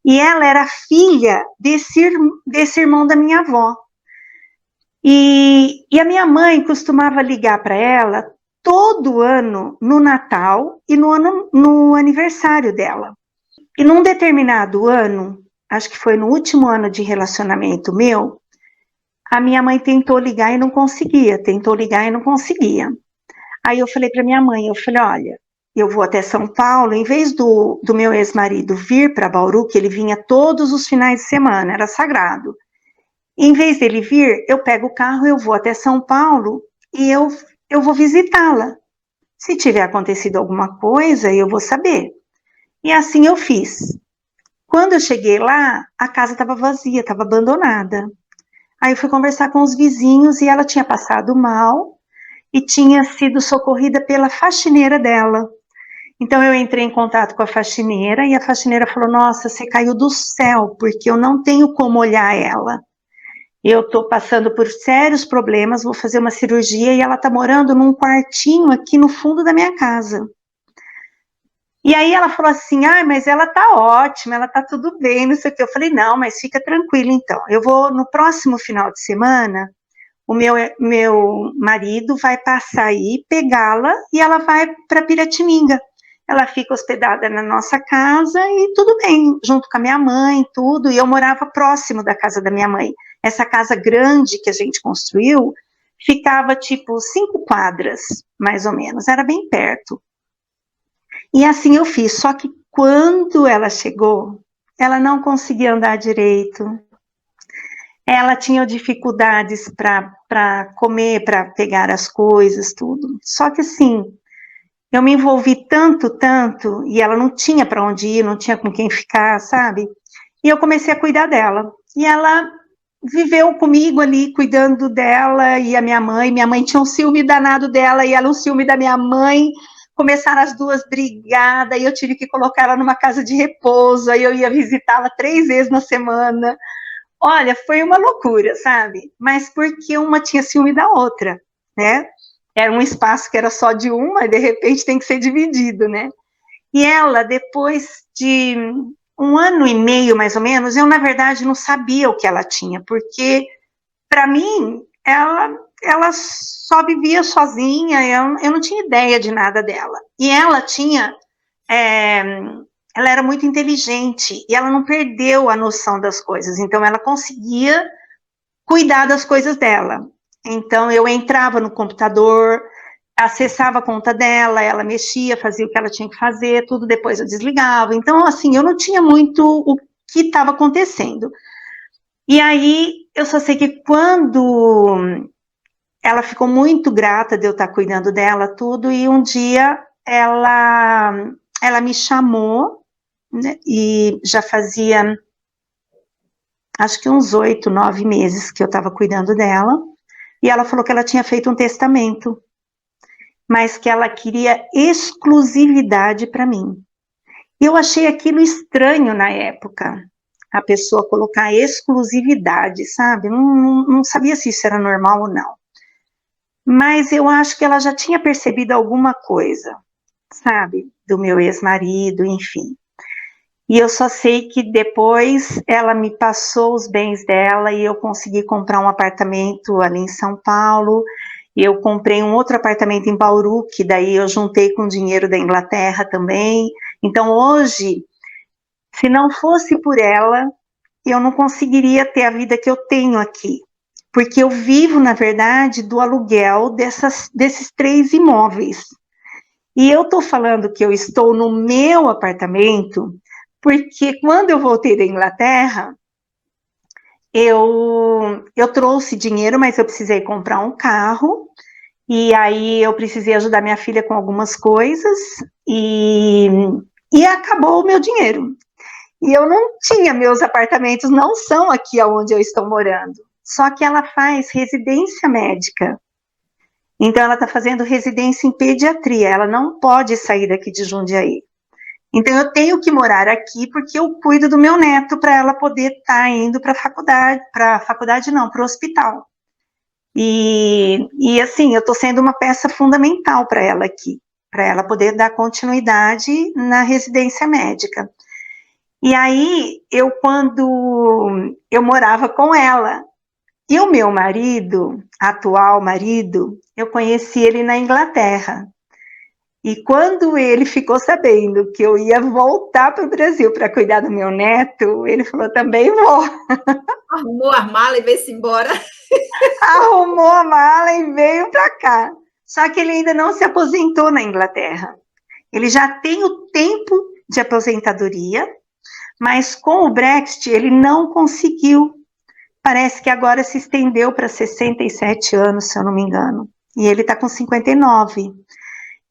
E ela era filha desse irmão da minha avó. E a minha mãe costumava ligar para ela todo ano, no Natal e no aniversário dela. E num determinado ano, acho que foi no último ano de relacionamento meu, a minha mãe tentou ligar e não conseguia, tentou ligar e não conseguia. Aí eu falei para minha mãe, eu falei, olha, eu vou até São Paulo, em vez do meu ex-marido vir para Bauru, que ele vinha todos os finais de semana, era sagrado. Em vez dele vir, eu pego o carro, eu vou até São Paulo e eu vou visitá-la. Se tiver acontecido alguma coisa, eu vou saber. E assim eu fiz. Quando eu cheguei lá, a casa estava vazia, estava abandonada. Aí eu fui conversar com os vizinhos e ela tinha passado mal e tinha sido socorrida pela faxineira dela. Então eu entrei em contato com a faxineira e a faxineira falou, nossa, você caiu do céu, porque eu não tenho como olhar ela. Eu estou passando por sérios problemas, vou fazer uma cirurgia e ela está morando num quartinho aqui no fundo da minha casa. E aí ela falou assim, mas ela tá ótima, ela tá tudo bem, não sei o que. Eu falei, não, mas fica tranquila então. Eu vou, no próximo final de semana, o meu marido vai passar aí, pegá-la, e ela vai para Piratininga. Ela fica hospedada na nossa casa e tudo bem, junto com a minha mãe, tudo. E eu morava próximo da casa da minha mãe. Essa casa grande que a gente construiu, ficava tipo 5 quadras, mais ou menos, era bem perto. E assim eu fiz, só que quando ela chegou, ela não conseguia andar direito, ela tinha dificuldades para comer, para pegar as coisas, tudo. Só que assim, eu me envolvi tanto, e ela não tinha para onde ir, não tinha com quem ficar, sabe? E eu comecei a cuidar dela. E ela viveu comigo ali, cuidando dela, e a minha mãe tinha um ciúme danado dela, e ela um ciúme da minha mãe. Começaram as duas brigadas, e eu tive que colocar ela numa casa de repouso, aí eu ia visitá-la 3 vezes na semana. Olha, foi uma loucura, sabe? Mas porque uma tinha ciúme da outra, né? Era um espaço que era só de uma, e de repente tem que ser dividido, né? E ela, depois de 1 ano e meio, mais ou menos, eu, na verdade, não sabia o que ela tinha, porque, para mim, ela só vivia sozinha, eu não tinha ideia de nada dela. E ela tinha, ela era muito inteligente, e ela não perdeu a noção das coisas, então ela conseguia cuidar das coisas dela. Então eu entrava no computador, acessava a conta dela, ela mexia, fazia o que ela tinha que fazer, tudo, depois eu desligava. Então, assim, eu não tinha muito o que estava acontecendo. E aí, eu só sei que quando ela ficou muito grata de eu estar cuidando dela, tudo, e um dia ela me chamou, né, e já fazia, acho que uns 8, 9 meses que eu estava cuidando dela, e ela falou que ela tinha feito um testamento, mas que ela queria exclusividade para mim. E eu achei aquilo estranho na época, a pessoa colocar exclusividade, sabe? Não sabia se isso era normal ou não. Mas eu acho que ela já tinha percebido alguma coisa, sabe? Do meu ex-marido, enfim. E eu só sei que depois ela me passou os bens dela e eu consegui comprar um apartamento ali em São Paulo. Eu comprei um outro apartamento em Bauru, que daí eu juntei com dinheiro da Inglaterra também. Então hoje, se não fosse por ela, eu não conseguiria ter a vida que eu tenho aqui. Porque eu vivo, na verdade, do aluguel desses 3 imóveis. E eu estou falando que eu estou no meu apartamento, porque quando eu voltei da Inglaterra, eu trouxe dinheiro, mas eu precisei comprar um carro, e aí eu precisei ajudar minha filha com algumas coisas, e acabou o meu dinheiro. E eu não tinha, meus apartamentos não são aqui onde eu estou morando. Só que ela faz residência médica. Então, ela está fazendo residência em pediatria. Ela não pode sair daqui de Jundiaí. Então, eu tenho que morar aqui porque eu cuido do meu neto para ela poder estar indo para a faculdade não, para o hospital. E assim, eu estou sendo uma peça fundamental para ela aqui, para ela poder dar continuidade na residência médica. E aí, quando eu morava com ela, e o meu marido, atual marido, eu conheci ele na Inglaterra. E quando ele ficou sabendo que eu ia voltar para o Brasil para cuidar do meu neto, ele falou, também vou. Arrumou a mala e veio-se embora. Arrumou a mala e veio para cá. Só que ele ainda não se aposentou na Inglaterra. Ele já tem o tempo de aposentadoria, mas com o Brexit ele não conseguiu. Parece que agora se estendeu para 67 anos, se eu não me engano. E ele está com 59.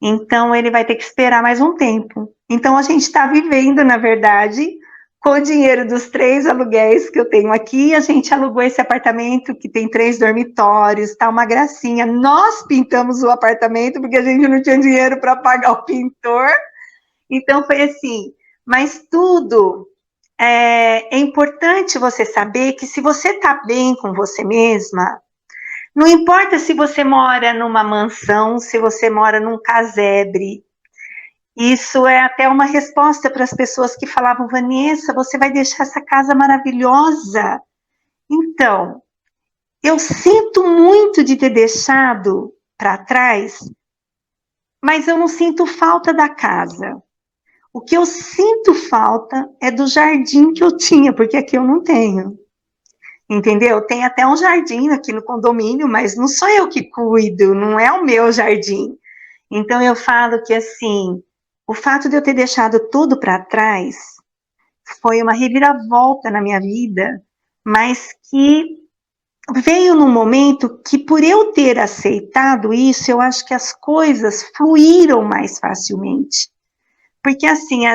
Então, ele vai ter que esperar mais um tempo. Então, a gente está vivendo, na verdade, com o dinheiro dos 3 aluguéis que eu tenho aqui. A gente alugou esse apartamento que tem 3 dormitórios, está uma gracinha. Nós pintamos o apartamento porque a gente não tinha dinheiro para pagar o pintor. Então, foi assim. Mas tudo... É importante você saber que se você está bem com você mesma, não importa se você mora numa mansão, se você mora num casebre, isso é até uma resposta para as pessoas que falavam, Vanessa, você vai deixar essa casa maravilhosa. Então, eu sinto muito de ter deixado para trás, mas eu não sinto falta da casa. O que eu sinto falta é do jardim que eu tinha, porque aqui eu não tenho. Entendeu? Tem até um jardim aqui no condomínio, mas não sou eu que cuido, não é o meu jardim. Então eu falo que assim, o fato de eu ter deixado tudo para trás foi uma reviravolta na minha vida, mas que veio num momento que por eu ter aceitado isso, eu acho que as coisas fluíram mais facilmente. Porque assim,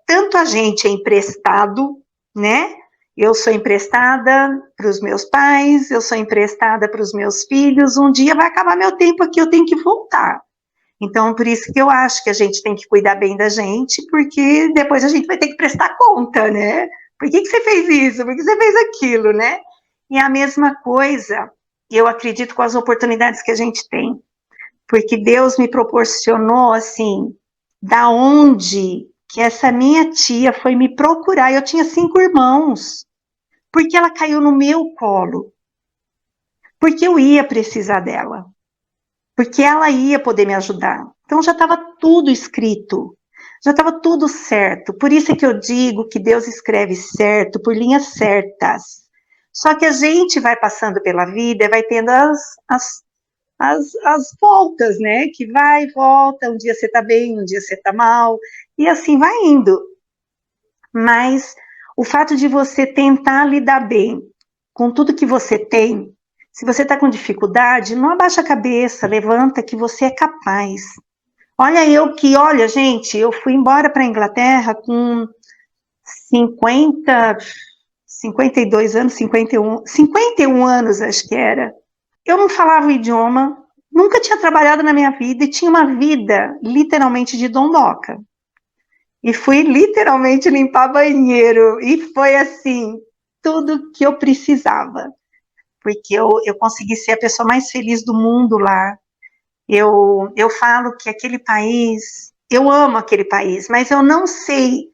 tanto a gente é emprestado, né? Eu sou emprestada para os meus pais, eu sou emprestada para os meus filhos, um dia vai acabar meu tempo aqui, eu tenho que voltar. Então, por isso que eu acho que a gente tem que cuidar bem da gente, porque depois a gente vai ter que prestar conta, né? Por que você fez isso? Por que você fez aquilo, né? E a mesma coisa, eu acredito com as oportunidades que a gente tem. Porque Deus me proporcionou, assim, da onde que essa minha tia foi me procurar. Eu tinha 5 irmãos, porque ela caiu no meu colo, porque eu ia precisar dela, porque ela ia poder me ajudar. Então já estava tudo escrito, já estava tudo certo. Por isso é que eu digo que Deus escreve certo, por linhas certas. Só que a gente vai passando pela vida e vai tendo as as voltas, né? Que vai e volta, um dia você tá bem, um dia você tá mal, e assim vai indo. Mas o fato de você tentar lidar bem com tudo que você tem, se você está com dificuldade, não abaixa a cabeça, levanta que você é capaz. Olha, gente, eu fui embora para a Inglaterra com 52 anos, 51 anos, acho que era. Eu não falava o idioma, nunca tinha trabalhado na minha vida e tinha uma vida literalmente de dondoca. E fui literalmente limpar banheiro. E foi assim, tudo que eu precisava. Porque eu consegui ser a pessoa mais feliz do mundo lá. Eu falo que aquele país, eu amo aquele país, mas eu não sei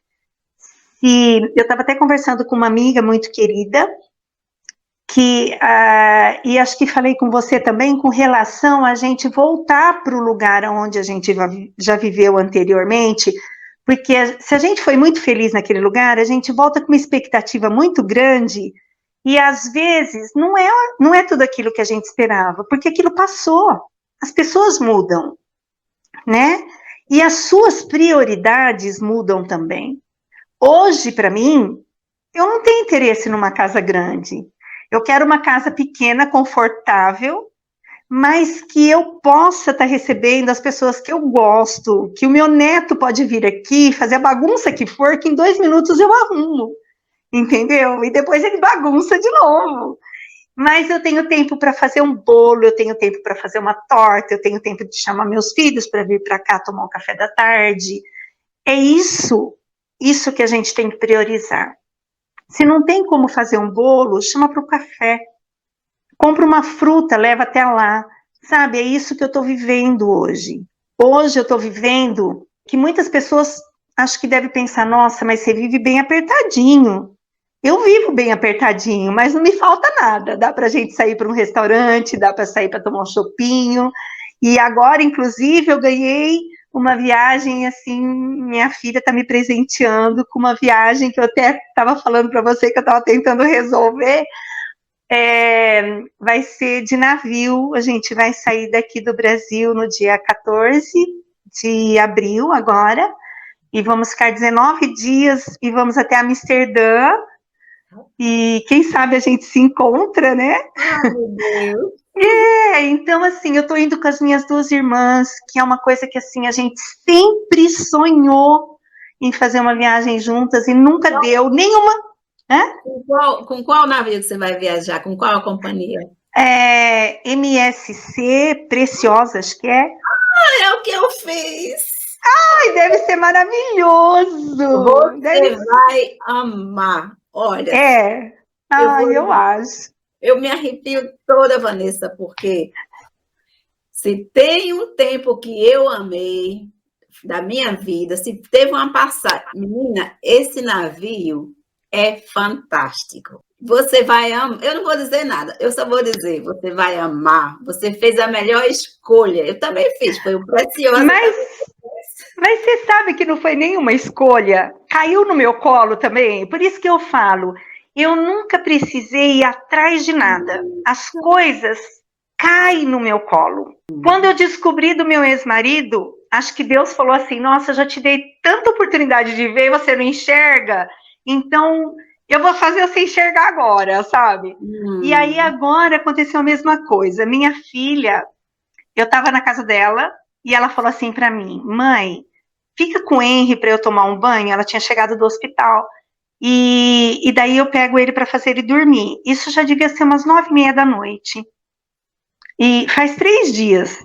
se... Eu estava até conversando com uma amiga muito querida, e acho que falei com você também, com relação a gente voltar para o lugar onde a gente já viveu anteriormente, porque se a gente foi muito feliz naquele lugar, a gente volta com uma expectativa muito grande, e às vezes não é tudo aquilo que a gente esperava, porque aquilo passou, as pessoas mudam, né? E as suas prioridades mudam também. Hoje, para mim, eu não tenho interesse numa casa grande. Eu quero uma casa pequena, confortável, mas que eu possa estar recebendo as pessoas que eu gosto, que o meu neto pode vir aqui, fazer a bagunça que for, que em 2 minutos eu arrumo, entendeu? E depois ele bagunça de novo. Mas eu tenho tempo para fazer um bolo, eu tenho tempo para fazer uma torta, eu tenho tempo de chamar meus filhos para vir para cá tomar um café da tarde. É isso que a gente tem que priorizar. Se não tem como fazer um bolo, chama para o café. Compra uma fruta, leva até lá. Sabe, é isso que eu estou vivendo hoje. Hoje eu estou vivendo que muitas pessoas acho que devem pensar, nossa, mas você vive bem apertadinho. Eu vivo bem apertadinho, mas não me falta nada. Dá para a gente sair para um restaurante, dá para sair para tomar um chopinho. E agora, inclusive, eu ganhei uma viagem, assim, minha filha está me presenteando com uma viagem que eu até estava falando para você que eu estava tentando resolver, vai ser de navio, a gente vai sair daqui do Brasil no dia 14 de abril agora, e vamos ficar 19 dias e vamos até Amsterdã, e quem sabe a gente se encontra, né? Ai, meu Deus. Então, assim, eu tô indo com as minhas 2 irmãs, que é uma coisa que, assim, a gente sempre sonhou em fazer uma viagem juntas e nunca deu nenhuma. Com qual navio que você vai viajar? Com qual companhia? MSC Preciosa, acho que é. É o que eu fiz. Ai, deve ser maravilhoso. Você vai amar. Olha. Eu acho. Eu me arrepio toda, Vanessa, porque se tem um tempo que eu amei da minha vida, se teve uma passagem... Menina, esse navio é fantástico. Você vai amar... Eu não vou dizer nada, eu só vou dizer, você vai amar. Você fez a melhor escolha. Eu também fiz, foi o Precioso. Mas você sabe que não foi nenhuma escolha. Caiu no meu colo também. Por isso que eu falo... Eu nunca precisei ir atrás de nada. As coisas caem no meu colo. Quando eu descobri do meu ex-marido, acho que Deus falou assim, nossa, eu já te dei tanta oportunidade de ver e você não enxerga, então eu vou fazer você enxergar agora, sabe? E aí agora aconteceu a mesma coisa. Minha filha, eu estava na casa dela e ela falou assim para mim, mãe, fica com o Henry para eu tomar um banho. Ela tinha chegado do hospital. E daí eu pego ele para fazer ele dormir. Isso já devia ser umas 9h30 da noite. E faz 3 dias.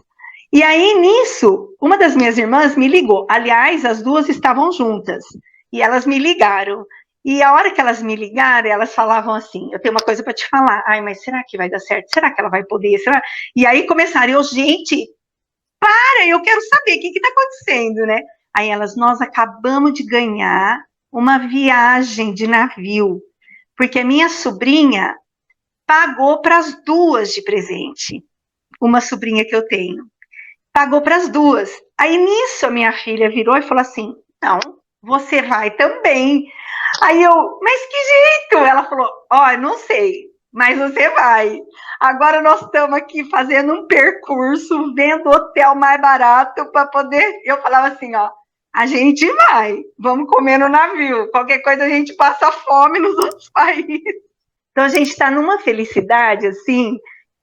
E aí, nisso, uma das minhas irmãs me ligou. Aliás, as 2 estavam juntas. E elas me ligaram. E a hora que elas me ligaram, elas falavam assim, eu tenho uma coisa para te falar. Ai, mas será que vai dar certo? Será que ela vai poder? Será? E aí começaram, gente, para, eu quero saber o que está acontecendo, né? Aí elas, nós acabamos de ganhar uma viagem de navio, porque a minha sobrinha pagou para as 2 de presente, uma sobrinha que eu tenho, pagou para as 2. Aí nisso a minha filha virou e falou assim, não, você vai também. Aí eu, mas que jeito? Ela falou, não sei, mas você vai. Agora nós estamos aqui fazendo um percurso, vendo hotel mais barato para poder. Eu falava assim, ó, a gente vai, vamos comer no navio. Qualquer coisa a gente passa fome nos outros países. Então a gente está numa felicidade assim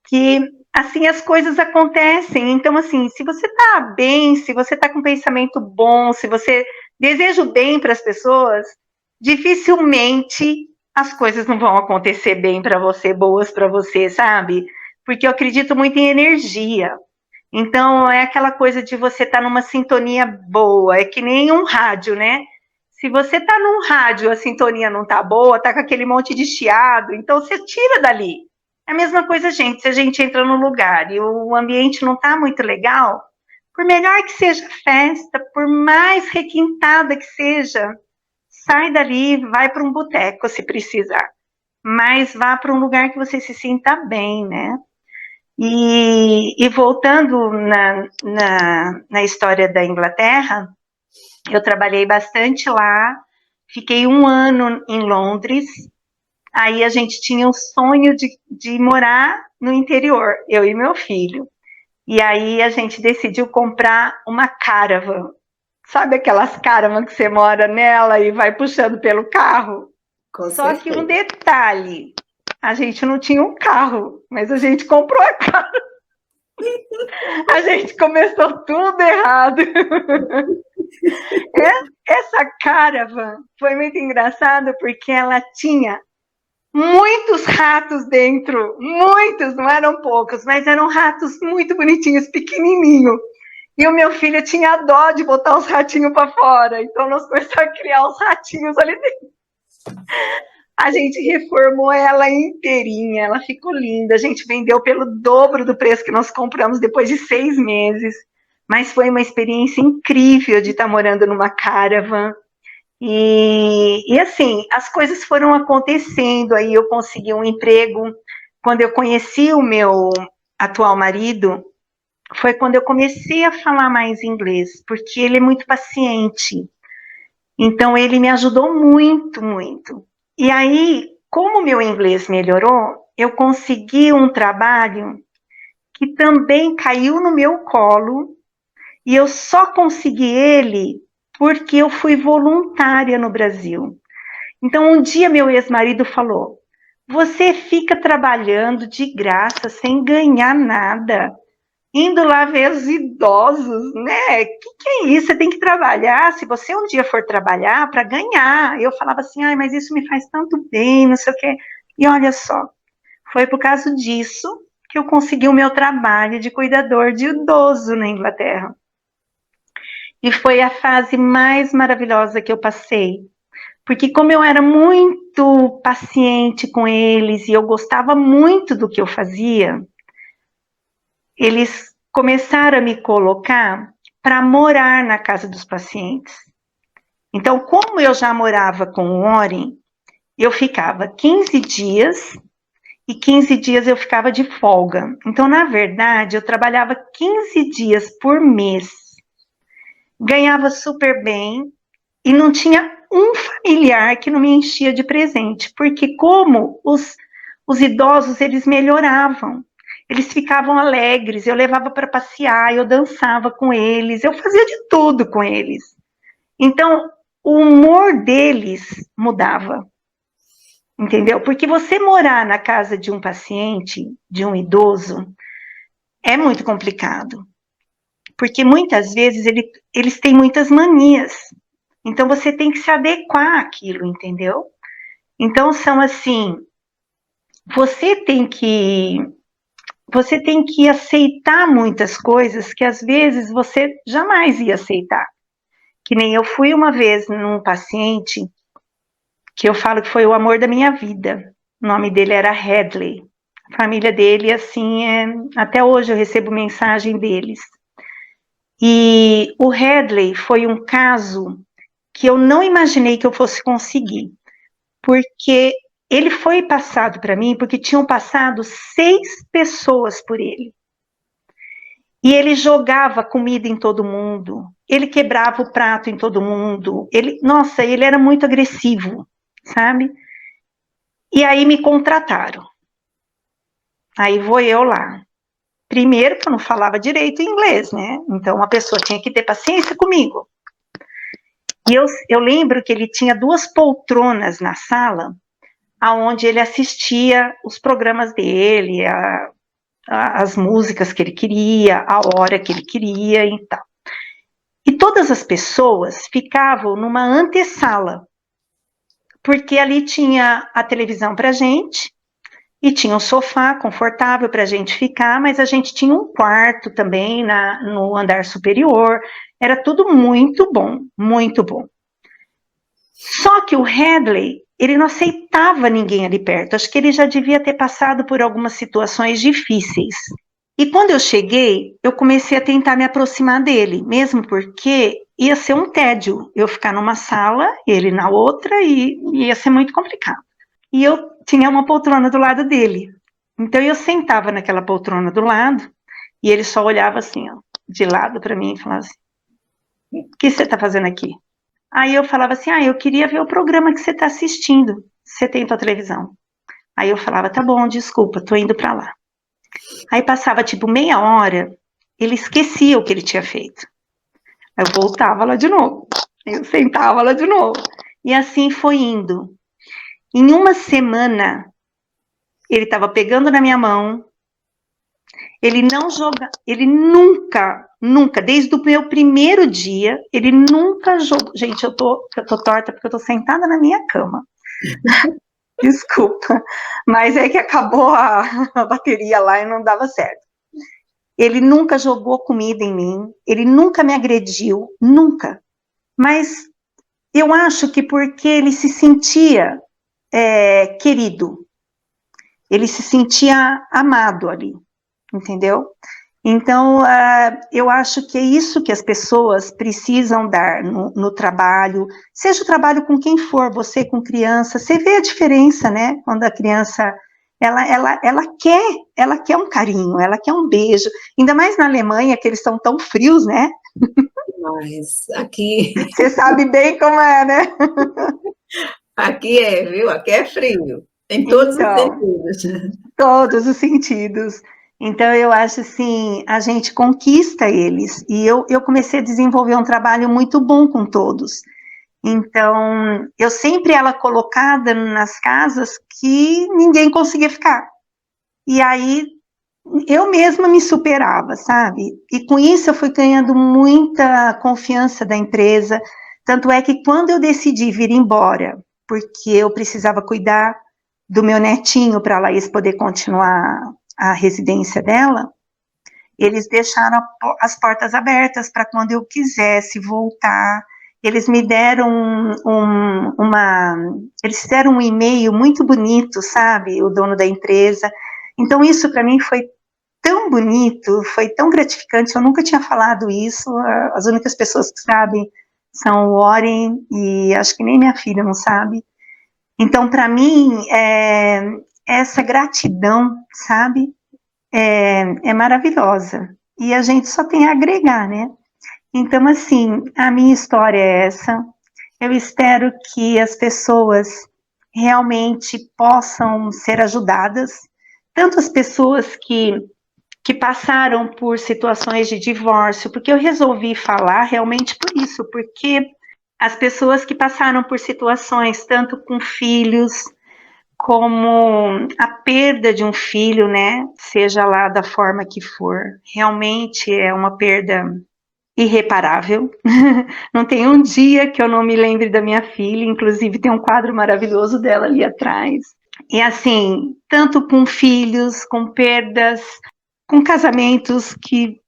que assim as coisas acontecem. Então assim, se você está bem, se você está com um pensamento bom, se você deseja o bem para as pessoas, dificilmente as coisas não vão acontecer bem para você, boas para você, sabe? Porque eu acredito muito em energia. Então, é aquela coisa de você estar numa sintonia boa, é que nem um rádio, né? Se você está num rádio, a sintonia não tá boa, tá com aquele monte de chiado, então você tira dali. É a mesma coisa, gente, se a gente entra num lugar e o ambiente não tá muito legal, por melhor que seja a festa, por mais requintada que seja, sai dali, vai para um boteco se precisar, mas vá para um lugar que você se sinta bem, né? E voltando na história da Inglaterra, eu trabalhei bastante lá, fiquei 1 ano em Londres, aí a gente tinha o sonho de morar no interior, eu e meu filho. E aí a gente decidiu comprar uma caravan. Sabe aquelas caravan que você mora nela e vai puxando pelo carro? Com Só certeza. que um detalhe, a gente não tinha um carro, mas a gente comprou a caravan. A gente começou tudo errado. Essa caravan foi muito engraçada porque ela tinha muitos ratos dentro, muitos, não eram poucos, mas eram ratos muito bonitinhos, pequenininhos. E o meu filho tinha dó de botar os ratinhos para fora, então nós começamos a criar os ratinhos ali dentro. A gente reformou ela inteirinha, ela ficou linda, a gente vendeu pelo dobro do preço que nós compramos depois de 6 meses, mas foi uma experiência incrível de estar morando numa caravan. E assim, as coisas foram acontecendo, aí eu consegui um emprego. Quando eu conheci o meu atual marido, foi quando eu comecei a falar mais inglês, porque ele é muito paciente. Então, ele me ajudou muito, muito. E aí, como o meu inglês melhorou, eu consegui um trabalho que também caiu no meu colo, e eu só consegui ele porque eu fui voluntária no Brasil. Então, um dia meu ex-marido falou, você fica trabalhando de graça, sem ganhar nada, indo lá ver os idosos, né? Que é isso? Você tem que trabalhar, se você um dia for trabalhar, para ganhar. Eu falava assim, ai, mas isso me faz tanto bem, não sei o quê. E olha só, foi por causa disso que eu consegui o meu trabalho de cuidador de idoso na Inglaterra. E foi a fase mais maravilhosa que eu passei. Porque como eu era muito paciente com eles e eu gostava muito do que eu fazia, eles começaram a me colocar para morar na casa dos pacientes. Então, como eu já morava com o Warren, eu ficava 15 dias e 15 dias eu ficava de folga. Então, na verdade, eu trabalhava 15 dias por mês, ganhava super bem e não tinha um familiar que não me enchia de presente, porque como os idosos, eles melhoravam, eles ficavam alegres, eu levava para passear, eu dançava com eles, eu fazia de tudo com eles. Então, o humor deles mudava, entendeu? Porque você morar na casa de um paciente, de um idoso, é muito complicado, porque muitas vezes eles têm muitas manias, então você tem que se adequar àquilo, entendeu? Então, são assim, você tem que aceitar muitas coisas que às vezes você jamais ia aceitar. Que nem eu fui uma vez num paciente que eu falo que foi o amor da minha vida. O nome dele era Hadley. A família dele, assim, até hoje eu recebo mensagem deles. E o Hadley foi um caso que eu não imaginei que eu fosse conseguir, porque ele foi passado para mim porque tinham passado 6 pessoas por ele. E ele jogava comida em todo mundo, ele quebrava o prato em todo mundo, nossa, ele era muito agressivo, sabe? E aí me contrataram. Aí vou eu lá. Primeiro que eu não falava direito inglês, né? Então a pessoa tinha que ter paciência comigo. E eu lembro que ele tinha 2 poltronas na sala, aonde ele assistia os programas dele, as músicas que ele queria, a hora que ele queria e tal. E todas as pessoas ficavam numa antessala, porque ali tinha a televisão pra gente, e tinha um sofá confortável para a gente ficar, mas a gente tinha um quarto também no andar superior, era tudo muito bom, muito bom. Só que o Hadley, ele não aceitava ninguém ali perto, acho que ele já devia ter passado por algumas situações difíceis. E quando eu cheguei, eu comecei a tentar me aproximar dele, mesmo porque ia ser um tédio eu ficar numa sala, ele na outra, e ia ser muito complicado. E eu tinha uma poltrona do lado dele. Então eu sentava naquela poltrona do lado, e ele só olhava assim, ó, de lado para mim e falava assim, o que você está fazendo aqui? Aí eu falava assim, eu queria ver o programa que você está assistindo, você tem tua televisão. Aí eu falava, tá bom, desculpa, tô indo para lá. Aí passava tipo meia hora, ele esquecia o que ele tinha feito. Aí eu voltava lá de novo, eu sentava lá de novo. E assim foi indo. Em uma semana, ele estava pegando na minha mão, ele não joga, ele nunca, desde o meu primeiro dia, ele nunca jogou. Gente, eu tô torta porque eu tô sentada na minha cama. Desculpa, mas é que acabou a bateria lá e não dava certo. Ele nunca jogou comida em mim, ele nunca me agrediu, nunca. Mas eu acho que porque ele se sentia querido, ele se sentia amado ali, entendeu? Então, eu acho que é isso que as pessoas precisam dar no trabalho, seja o trabalho com quem for, você com criança, você vê a diferença, né? Quando a criança, ela quer um carinho, ela quer um beijo, ainda mais na Alemanha, que eles são tão frios, né? Mas aqui... Você sabe bem como é, né? Aqui é, viu? Aqui é frio, em todos os sentidos. Todos os sentidos. Então, eu acho assim, a gente conquista eles. E eu comecei a desenvolver um trabalho muito bom com todos. Então, eu sempre ela colocada nas casas que ninguém conseguia ficar. E aí, eu mesma me superava, sabe? E com isso eu fui ganhando muita confiança da empresa. Tanto é que quando eu decidi vir embora, porque eu precisava cuidar do meu netinho para a Laís poder continuar a residência dela, eles deixaram as portas abertas para quando eu quisesse voltar. Eles me deram eles fizeram um e-mail muito bonito, sabe, o dono da empresa. Então isso para mim foi tão bonito, foi tão gratificante, eu nunca tinha falado isso, as únicas pessoas que sabem são o Warren e acho que nem minha filha não sabe. Então, para mim, essa gratidão, sabe, é maravilhosa. E a gente só tem a agregar, né? Então, assim, a minha história é essa. Eu espero que as pessoas realmente possam ser ajudadas, tanto as pessoas que passaram por situações de divórcio, porque eu resolvi falar realmente por isso, porque as pessoas que passaram por situações, tanto com filhos, como a perda de um filho, né, seja lá da forma que for, realmente é uma perda irreparável. Não tem um dia que eu não me lembre da minha filha, inclusive tem um quadro maravilhoso dela ali atrás. E assim, tanto com filhos, com perdas, com casamentos que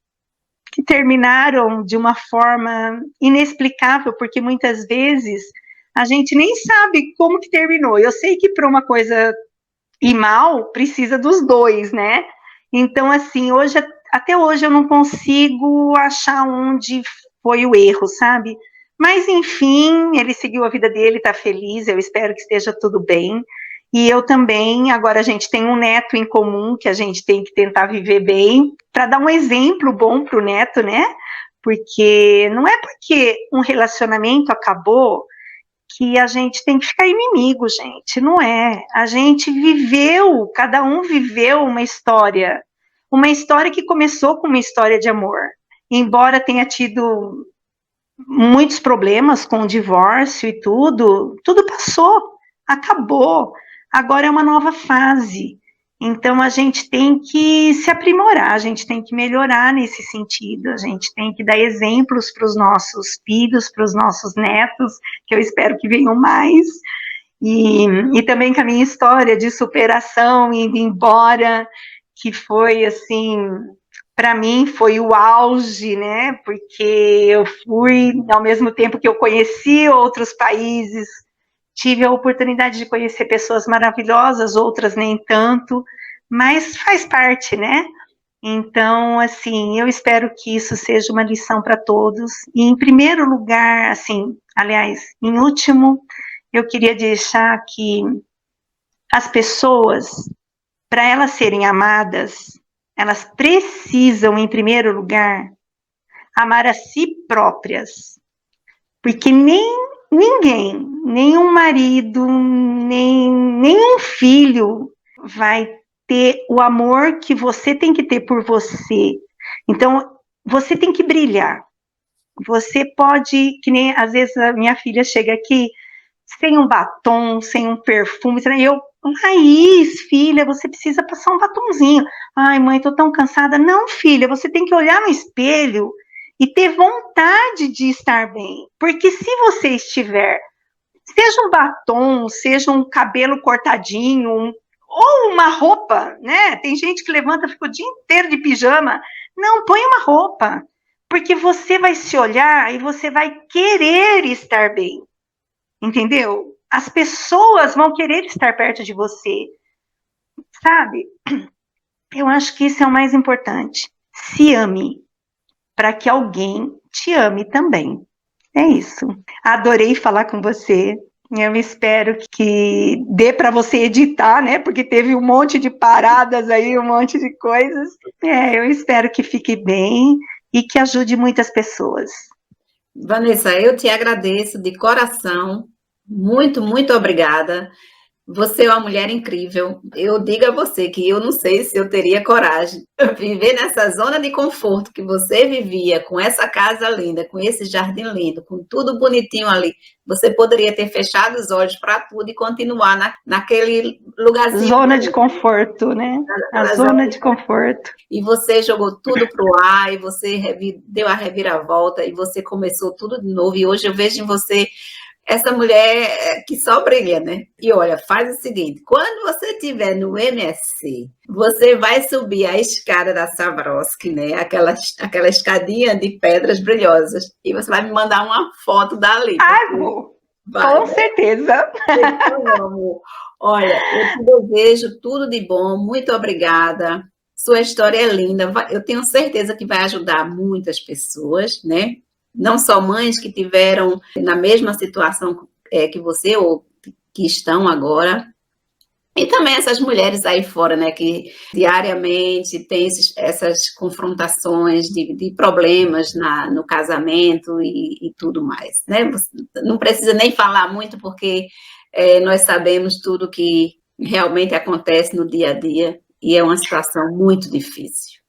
terminaram de uma forma inexplicável, porque muitas vezes a gente nem sabe como que terminou. Eu sei que para uma coisa ir mal, precisa dos dois, né? Então, assim, até hoje eu não consigo achar onde foi o erro, sabe? Mas, enfim, ele seguiu a vida dele, tá feliz, eu espero que esteja tudo bem. E eu também, agora a gente tem um neto em comum que a gente tem que tentar viver bem, para dar um exemplo bom para o neto, né? Porque não é porque um relacionamento acabou que a gente tem que ficar inimigo, gente, não é. A gente viveu, cada um viveu uma história que começou com uma história de amor. Embora tenha tido muitos problemas com o divórcio e tudo passou, acabou. Agora é uma nova fase. Então, a gente tem que se aprimorar, a gente tem que melhorar nesse sentido, a gente tem que dar exemplos para os nossos filhos, para os nossos netos, que eu espero que venham mais, e também com a minha história de superação, indo embora, que foi, assim, para mim foi o auge, né, porque eu fui, ao mesmo tempo que eu conheci outros países, tive a oportunidade de conhecer pessoas maravilhosas, outras nem tanto, mas faz parte, né? Então, assim, eu espero que isso seja uma lição para todos. E, em primeiro lugar, assim, aliás, em último, eu queria deixar que as pessoas, para elas serem amadas, elas precisam, em primeiro lugar, amar a si próprias. Porque ninguém, nenhum marido, nenhum filho vai ter o amor que você tem que ter por você. Então, você tem que brilhar. Você pode, que nem às vezes a minha filha chega aqui sem um batom, sem um perfume, eu, Raiz, filha, você precisa passar um batomzinho. Ai, mãe, tô tão cansada. Não, filha, você tem que olhar no espelho e ter vontade de estar bem. Porque se você estiver, seja um batom, seja um cabelo cortadinho, ou uma roupa, né? Tem gente que levanta, fica o dia inteiro de pijama. Não, põe uma roupa, porque você vai se olhar e você vai querer estar bem, entendeu? As pessoas vão querer estar perto de você, sabe? Eu acho que isso é o mais importante. Se ame, para que alguém te ame também. É isso. Adorei falar com você. Eu espero que dê para você editar, né? Porque teve um monte de paradas aí, um monte de coisas. Eu espero que fique bem e que ajude muitas pessoas. Vanessa, eu te agradeço de coração. Muito, muito obrigada. Você é uma mulher incrível. Eu digo a você que eu não sei se eu teria coragem de viver nessa zona de conforto que você vivia, com essa casa linda, com esse jardim lindo, com tudo bonitinho ali. Você poderia ter fechado os olhos para tudo e continuar naquele lugarzinho. Zona de conforto, né? A zona de conforto. E você jogou tudo para o ar, e você deu a reviravolta, e você começou tudo de novo. E hoje eu vejo em você essa mulher que só brilha, né? E olha, faz o seguinte, quando você estiver no MSC, você vai subir a escada da Swarovski, né? Aquela escadinha de pedras brilhosas, e você vai me mandar uma foto dali. Vou. Com certeza. Então, amor, olha, eu te desejo tudo de bom, muito obrigada. Sua história é linda, eu tenho certeza que vai ajudar muitas pessoas, né? Não só mães que tiveram na mesma situação que você, ou que estão agora, e também essas mulheres aí fora, né, que diariamente têm essas confrontações de problemas no casamento e tudo mais, né? Não precisa nem falar muito, porque nós sabemos tudo que realmente acontece no dia a dia, e é uma situação muito difícil.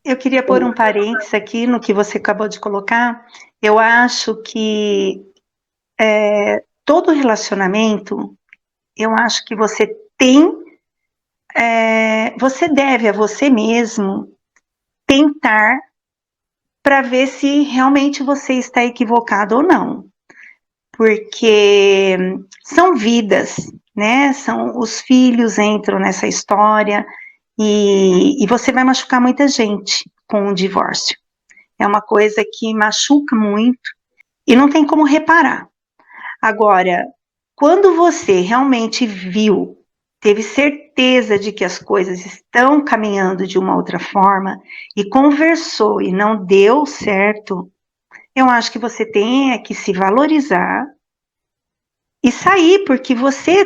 Eu queria pôr um parênteses aqui no que você acabou de colocar. Eu acho que todo relacionamento, eu acho que você você deve a você mesmo tentar para ver se realmente você está equivocado ou não. Porque são vidas, né? Os filhos entram nessa história e você vai machucar muita gente com o divórcio. É uma coisa que machuca muito e não tem como reparar. Agora, quando você realmente viu, teve certeza de que as coisas estão caminhando de uma outra forma e conversou e não deu certo, eu acho que você tem que se valorizar e sair, porque você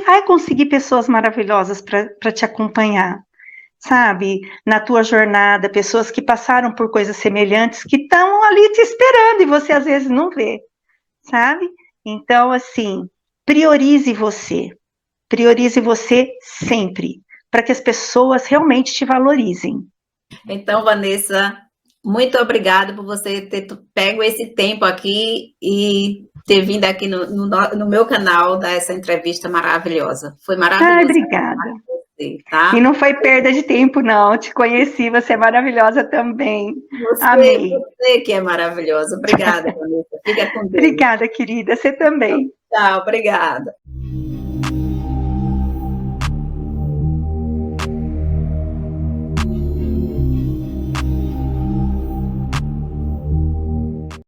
vai conseguir pessoas maravilhosas para te acompanhar, sabe? Na tua jornada, pessoas que passaram por coisas semelhantes, que estão ali te esperando e você às vezes não vê, sabe? Então, assim, priorize você sempre, para que as pessoas realmente te valorizem. Então, Vanessa, muito obrigada por você ter pego esse tempo aqui e ter vindo aqui no meu canal dar essa entrevista maravilhosa. Foi maravilhoso. Ai, obrigada. Você, tá? E não foi perda de tempo, não. Te conheci, você é maravilhosa também. Amei. Você que é maravilhosa. Obrigada, Vanessa. Fica com Deus. Obrigada, querida. Você também. Tchau, obrigada.